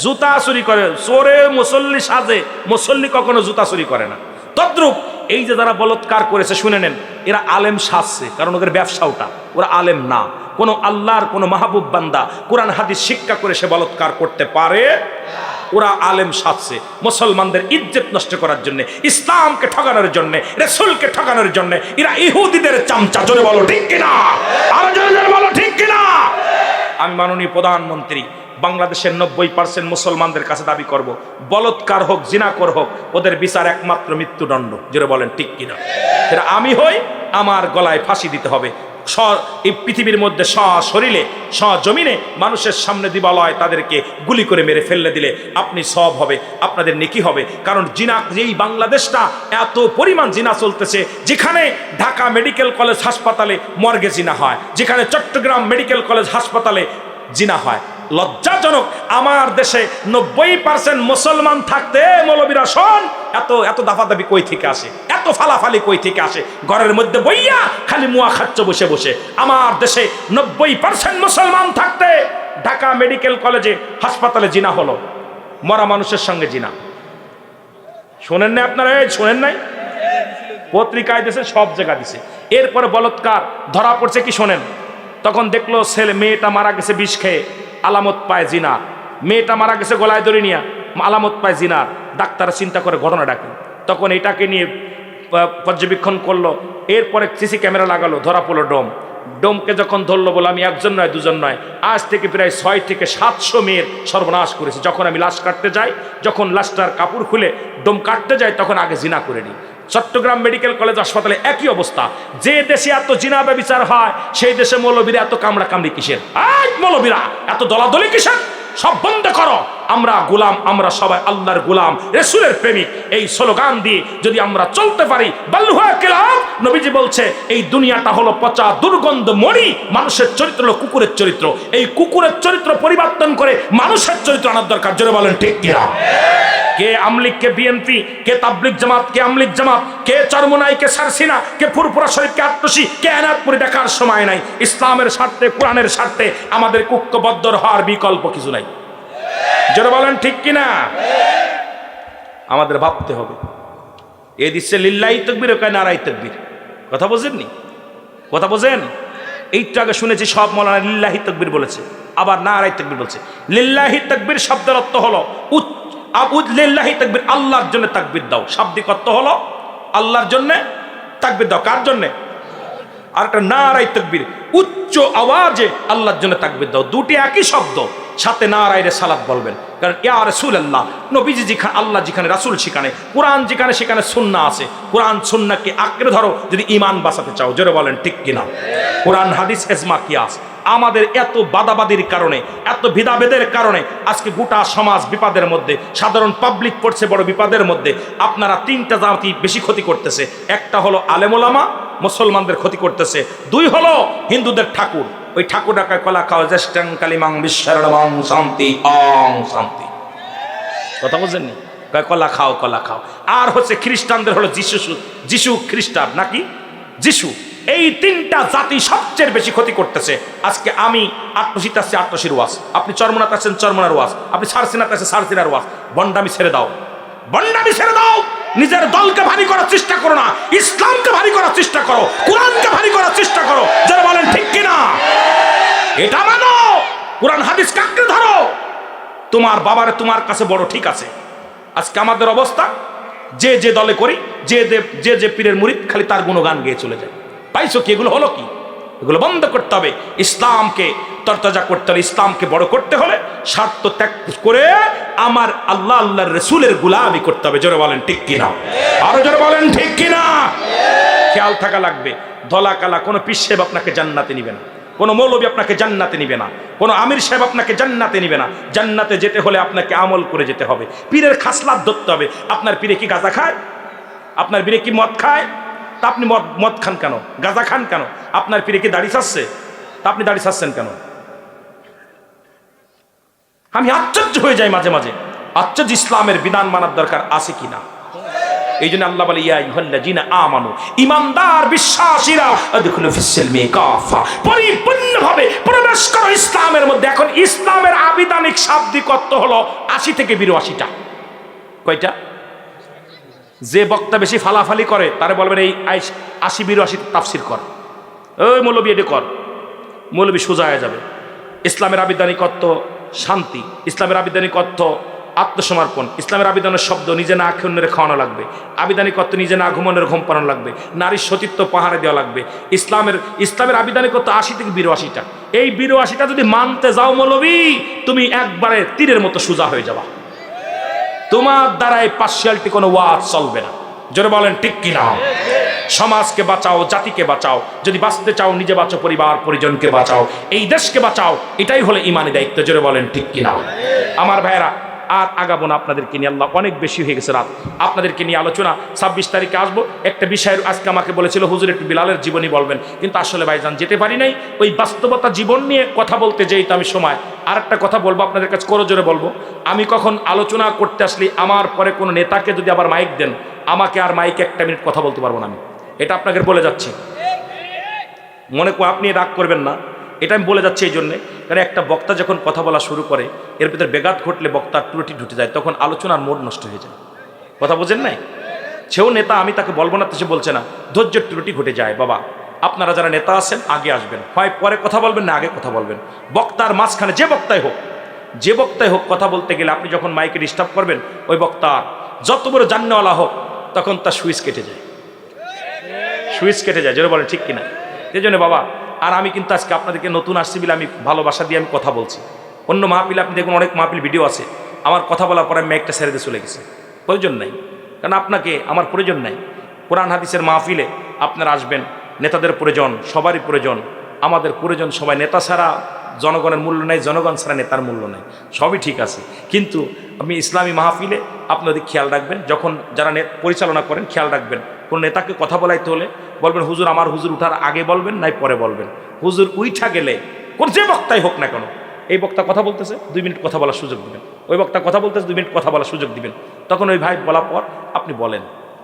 জুতা চুরি করে, চোরে মুসল্লি সাজে, মুসল্লি কখনো জুতা চুরি করে না। তদ্রূপ এই যে যারা বলৎকার করেছে শুনে নেন, এরা আলেম সাজছে, কারণ ওদের ব্যবসা ওটা। ওরা আলেম না, কোন আল্লাহর কোন মাহবুব বান্দা কোরআন হাদিস শিক্ষা করে সে বলৎকার করতে পারে? ওরা আলেম সাজছে মুসলমানদের ইজ্জত নষ্ট করার জন্য, ইসলামকে ঠকানোর জন্য, রাসূলকে ঠকানোর জন্য। এরা ইহুদিদের চামচা। জোরে বলো ঠিক কিনা? আরো জোরে জোরে বলো ঠিক কিনা? আমি মাননীয় প্রধানমন্ত্রী বাংলাদেশের 90% মুসলমানদের কাছে দাবি করব, বলৎকার হোক, জিনাকর হোক, ওদের বিচার একমাত্র মৃত্যুদণ্ড। জোরে বলেন ঠিক কিনা? সেটা আমি হই, আমার গলায় ফাঁসি দিতে হবে। এই পৃথিবীর মধ্যে শরীরে জমিনে মানুষের সামনে দিবালয় তাদেরকে গুলি করে মেরে ফেললে দিলে আপনি সব হবে, আপনাদের নেকি হবে। কারণ জিনা, এই বাংলাদেশটা এত পরিমাণ জিনা চলতেছে, যেখানে ঢাকা মেডিকেল কলেজ হাসপাতালে মর্গে জিনা হয়, যেখানে চট্টগ্রাম মেডিকেল কলেজ হাসপাতালে জিনা হয়। লজ্জাজনক। আমার দেশে 90% মুসলমান থাকতে মৌলবীরা শোন, এত দাফাদাফি কই থেকে আসে, এত ফালাফালি কই থেকে আসে? ঘরের মধ্যে বইয়া খালি মুয়া খাচ্ছ বসে বসে। আমার দেশে 90% মুসলমান থাকতে ঢাকা মেডিকেল কলেজে হাসপাতালে জিনা হলো, মরা মানুষের সঙ্গে জিনা। শোনেন না আপনারা? শোনেন নাই? পত্রিকায় দিছে, সব জায়গা দিছে। এরপরে বলৎকার ধরা পড়ছে কি শোনেন? তখন দেখলো মেয়েটা মারা গেছে বিষ খেয়ে, আলামত পায় জিনার। মেয়েটা মারা গেছে গলায় দড়ি নিয়ে, আলামত পায় জিনার। ডাক্তার চিন্তা করে ঘটনা ডাকে, তখন এটাকে নিয়ে পর্যবেক্ষণ করলো। এরপরে সিসি ক্যামেরা লাগালো, ধরা পড়লো ডোমকে যখন ধরলো, বলে আমি একজন নয়, দুজন নয়, আজ থেকে প্রায় 600 থেকে 700 মেয়ের সর্বনাশ করেছি। যখন আমি লাশ কাটতে যাই, যখন লাশটার কাপড় খুলে ডোম কাটতে যাই, তখন আগে জিনা করে নিই। চট্টগ্রাম মেডিকেল কলেজ হাসপাতালে একই অবস্থা। যে দেশে এত জিনা ব্যভিচার হয়, সেই দেশে মৌলবীরা এত কামড়া কামড়ি কিসের? মৌলবীরা এত দলাদলি কিসের? সব বন্ধ করো। আমরা গোলাম, আমরা সবাই আল্লাহর গোলাম, রাসূলের প্রেমিক। এই স্লোগান দিয়ে যদি আমরা চলতে পারি, বাল্লুহা কিলাব, নবীজি বলছে এই দুনিয়াটা হলো পচা দুর্গন্ধ মরি, মানুষের চরিত্র হলো কুকুরের চরিত্র। এই কুকুরের চরিত্র পরিবর্তন করে মানুষের চরিত্র আনার দরকার। জোরে বলেন ঠিক কিনা? কে আমলিগ, কে বিএনপি, কে তাবলিগ জামাত, কে আমলিগ জামাত, কে চরমোনাই, কে সারসিনা, কে ফুরফুরা শরীফ, কে আত্মসী, কে এনায়তপুরি দেখার সময় নাই। ইসলামের স্বার্থে, কোরআনের স্বার্থে আমাদের ঐক্যবদ্ধ হওয়ার বিকল্প কিছু নাই। জোরে বলেন ঠিক কিনা? আমাদের ভাবতে হবে। এ দিচ্ছে লিল্লাহি তাকবীর, ও কয় নারায়ে তাকবীর। কথা বোঝেননি? কথা বোঝেন? এইটা আগে শুনেছি সব মাওলানা লিল্লাহি তাকবীর বলেছে, আবার নারায়ে তাকবীর বলছে। লিল্লাহি তাকবীর শব্দের অর্থ হলো লিল্লাহি তাকবীর, আল্লাহর জন্য তাকবীর দাও। শাব্দিক অর্থ হলো আল্লাহর জন্য তাকবীর দাও। কার জন্য? আর একটা নারায়ে তাকবীর, উচ্চ আওয়াজে আল্লাহর জন্য তাকবীর দাও। দুটি একই শব্দ, সাথে নারায়ে সালাত বলবেন। কারণ ইয়া রাসূলুল্লাহ, নবীজি যেখানে, আল্লাহ যেখানে, রাসূল সেখানে, কোরআন যেখানে, সেখানে সুন্নাহ আছে। কোরআন সুন্নাহকে আঁকড়ে ধরো যদি ঈমান বাঁচাতে চাও। জোরে বলেন ঠিক কিনা? কোরআন হাদিস ইজমা কিয়াস আমাদের এত বাদাবাদির কারণে, এত ভেদাভেদের কারণে আজকে গোটা সমাজ বিপদের মধ্যে, সাধারণ পাবলিক পড়ছে বড় বিপদের মধ্যে। আপনারা তিনটা জাতি বেশি ক্ষতি করতেছে। একটা হলো আলেম ওলামা, মুসলমানদের ক্ষতি করতেছে। দুই হলো হিন্দুদের ঠাকুর। ওই ঠাকুর ডাকায় কলা খাও, জ্যেষ্ঠং কালিমাং বিশ্বরণং শান্তি অং শান্তি। কথা বুঝেননি? কলা খাও, কলা খাও। আর হচ্ছে খ্রিস্টানদের হলো যিশু খ্রিস্টান নাকি যিশু। এই তিনটা জাতি সবচেয়ে বেশি ক্ষতি করতেছে। আজকে আমি আটশিতে আসছি, আটশির ওয়াজ, আপনি চরমনাতে আসছেন, চরমনার ওয়াজ, আপনি সারসিনাতে আসছেন, সারসিনার ওয়াজ। বন্ডামি ছেড়ে দাও, বন্ডামি ছেড়ে দাও। নিজের দলকে ভারী করার চেষ্টা করো না, ইসলামকে ভারী করার চেষ্টা করো, কোরআনকে ভারী করার চেষ্টা করো। যারা বলেন ঠিক কিনা এটা মানো, কোরআন হাদিস কাকে ধরো। তোমার বাবার তোমার কাছে বড়, ঠিক আছে। আজকে আমাদের অবস্থা, যে যে দলে করি, যে পীরের মুরিদ, খালি তার গুণগান গেয়ে চলে যায়। পাইছো কি? এগুলো হলো কি? এগুলো বন্ধ করতে হবে। ইসলামকে তরতাজা করতে হলে, ইসলামকে বড় করতে হলে স্বার্থ ত্যাগ করে আমার আল্লাহ আল্লাহর রসুলের গোলামি করতে হবে। জোরে বলেন ঠিক কিনা, আরো জোরে বলেন ঠিক কিনা। খেয়াল থাকা লাগবে, ধলা কালা কোনো পীর সাহেব আপনাকে জান্নাতে নিবে না, কোনো মৌলবী আপনাকে জান্নাতে নিবে না, কোনো আমির সাহেব আপনাকে জান্নাতে নিবে না। জান্নাতে যেতে হলে আপনাকে আমল করে যেতে হবে, পীরের খাসলাত ধরতে হবে। আপনার পীরে কি গাঁজা খায়? আপনার পীরে কি মদ খায়? তা আপনি মদ খান কেন? গাঁজা খান কেন? আপনার পীরে কি দাড়ি ছাড়ছে? তা আপনি দাড়ি ছাড়ছেন কেন? আমি আশ্চর্য হয়ে যাই মাঝে মাঝে, আশ্চর্য। ইসলামের বিধান মানার দরকার আছে কিনা। এই জন্য আল্লাহ বলে ইয়া আইয়ুহাল্লাযীনা আমানু, ঈমানদার বিশ্বাসীরা আদখুলু ফিস-সিলমি কাফা, পরিপূর্ণভাবে প্রবেশ করো ইসলামের মধ্যে। এখন ইসলামের আবিধানিক শাব্দিক অর্থ হলো 80 থেকে 82টা। কয়টা? যে বক্তা বেশি ফালাফালি করে তারে বলবেন এই 80-82 তাফসীর কর, ওই মৌলবী এটা কর, মৌলবী সোজা হয়ে যাবে। ইসলামের আবিধানিক অর্থ শান্তি, ইসলামের আবিধানিক অর্থ আত্মসমর্পণ, ইসলামের আবিধানের শব্দ নিজে না খেয়ে অন্যের খাওয়ানো লাগবে, আবিধানিক অর্থ নিজে না ঘুমানোর ঘুম পাড়ানো লাগবে, নারীর সতীত্ব পাহাড়ে দেওয়া লাগবে। ইসলামের আবিধানিক অর্থ 80 থেকে 82টা। এই 82টা যদি মানতে যাও মৌলবী, তুমি একবারে তীরের মতো সোজা হয়ে যাবা। তোমার দ্বারা এই পার্সিয়ালিটি কোনো ওয়াজ চলবে না। জোরে বলেন ঠিক কিনা। সমাজকে বাঁচাও, জাতিকে বাঁচাও। যদি বাঁচতে চাও নিজে বাঁচো, পরিবার পরিজনকে বাঁচাও, এই দেশকে বাঁচাও। এটাই হলো ইমানি দায়িত্ব। জোরে বলেন ঠিক কিনা। আমার ভাইয়েরা, আর আগাবো না আপনাদেরকে নিয়ে, আল্লাহ অনেক বেশি হয়ে গেছে রাত। আপনাদেরকে নিয়ে আলোচনা 26 তারিখে আসবো। একটা বিষয়ের আজকে আমাকে বলেছিল হুজুর একটু বিলালের জীবনী বলবেন, কিন্তু আসলে ভাইজান যেতে পারি নাই। ওই বাস্তবতা জীবন নিয়ে কথা বলতে যেই তো আমি সময়। আর একটা কথা বলবো আপনাদের কাছে, করো জোরে বলবো, আমি কখন আলোচনা করতে আসলে আমার পরে কোনো নেতাকে যদি আবার মাইক দেন, আমাকে আর মাইকে 1 মিনিট কথা বলতে পারবো না আমি। এটা আপনাকে বলে যাচ্ছি, মনে কো আপনি রাগ করবেন না। এটা আমি বলে যাচ্ছি এই জন্যে, কারণ একটা বক্তা যখন কথা বলা শুরু করে, এর ভিতরে বেঘাত ঘটলে বক্তার ত্রুটি ঢুকে যায়, তখন আলোচনার মোড নষ্ট হয়ে যায়। কথা বোঝেন নাই? সেও নেতা, আমি তাকে বলবো না তো, সে বলছে না, ধৈর্যের ত্রুটি ঘটে যায়। বাবা, আপনারা যারা নেতা আছেন আগে আসবেন, হয় পরে কথা বলবেন না আগে কথা বলবেন। বক্তার মাঝখানে যে বক্তাই হোক কথা বলতে গেলে আপনি যখন মাইকে ডিস্টার্ব করবেন, ওই বক্তার যত বড় জান্নাওয়ালা হোক, তখন তার সুইচ কেটে যায়, সুইচ কেটে যায়। জোরে বলেন ঠিক কিনা। এই জন্য বাবা, আর আমি কিন্তু আজকে আপনাদেরকে নতুন আসছি বলে আমি ভালোবাসা দিয়ে আমি কথা বলছি। অন্য মাহফিলে আপনি দেখুন, অনেক মাহফিল ভিডিও আছে, আমার কথা বলার পরে আমি একটা ছেড়ে দিয়ে চলে গেছে। প্রয়োজন নাই, কারণ আপনাকে আমার প্রয়োজন নাই। কোরআন হাদিসের মাহফিলে আপনারা আসবেন, নেতাদের প্রয়োজন, সবারই প্রয়োজন, আমাদের প্রয়োজন সবাই। নেতা ছাড়া জনগণের মূল্য নাই, জনগণ ছাড়া নেতার মূল্য নাই, সবই ঠিক আছে। কিন্তু আমি ইসলামী মাহফিলে আপনাদের খেয়াল রাখবেন, যখন যারা পরিচালনা করেন খেয়াল রাখবেন, কোন নেতাকে কথা বলাইতে হলে বলবেন হুজুর, আমার হুজুর উঠার আগে বলবেন, নাই পরে বলবেন। হুজুর উঠা গেলে কোন যে বক্তাই হোক না কেন, এই বক্তা কথা বলতেছে 2 মিনিট কথা বলার সুযোগ দিবেন, ওই বক্তা কথা বলতেছে 2 মিনিট কথা বলার সুযোগ দিবেন, তখন ওই ভাই বলার পর আপনি বলেন।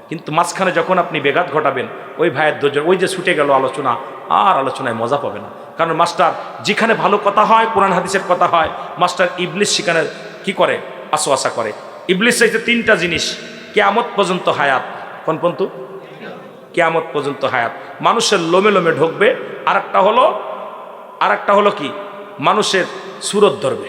কিন্তু মাঝখানে যখন আপনি বেঘাত ঘটাবেন, ওই ভাইয়ের ধৈর্য, ওই যে ছুটে গেল আলোচনা, আর আলোচনায় মজা পাবে না। কারণ মাস্টার যেখানে ভালো কথা হয়, কোরআন হাদিসের কথা হয়, মাস্টার ইবলিস সেখানে কি করে? আশা করে। ইবলিস চাইছে 3টা জিনিস, কিয়ামত পর্যন্ত হায়াত। কোন পর্যন্ত? কিয়ামত পর্যন্ত হায়াত। মানুষের লোমে লোমে ঢুকবে। আর একটা হলো কি? মানুষের সুরত ধরবে।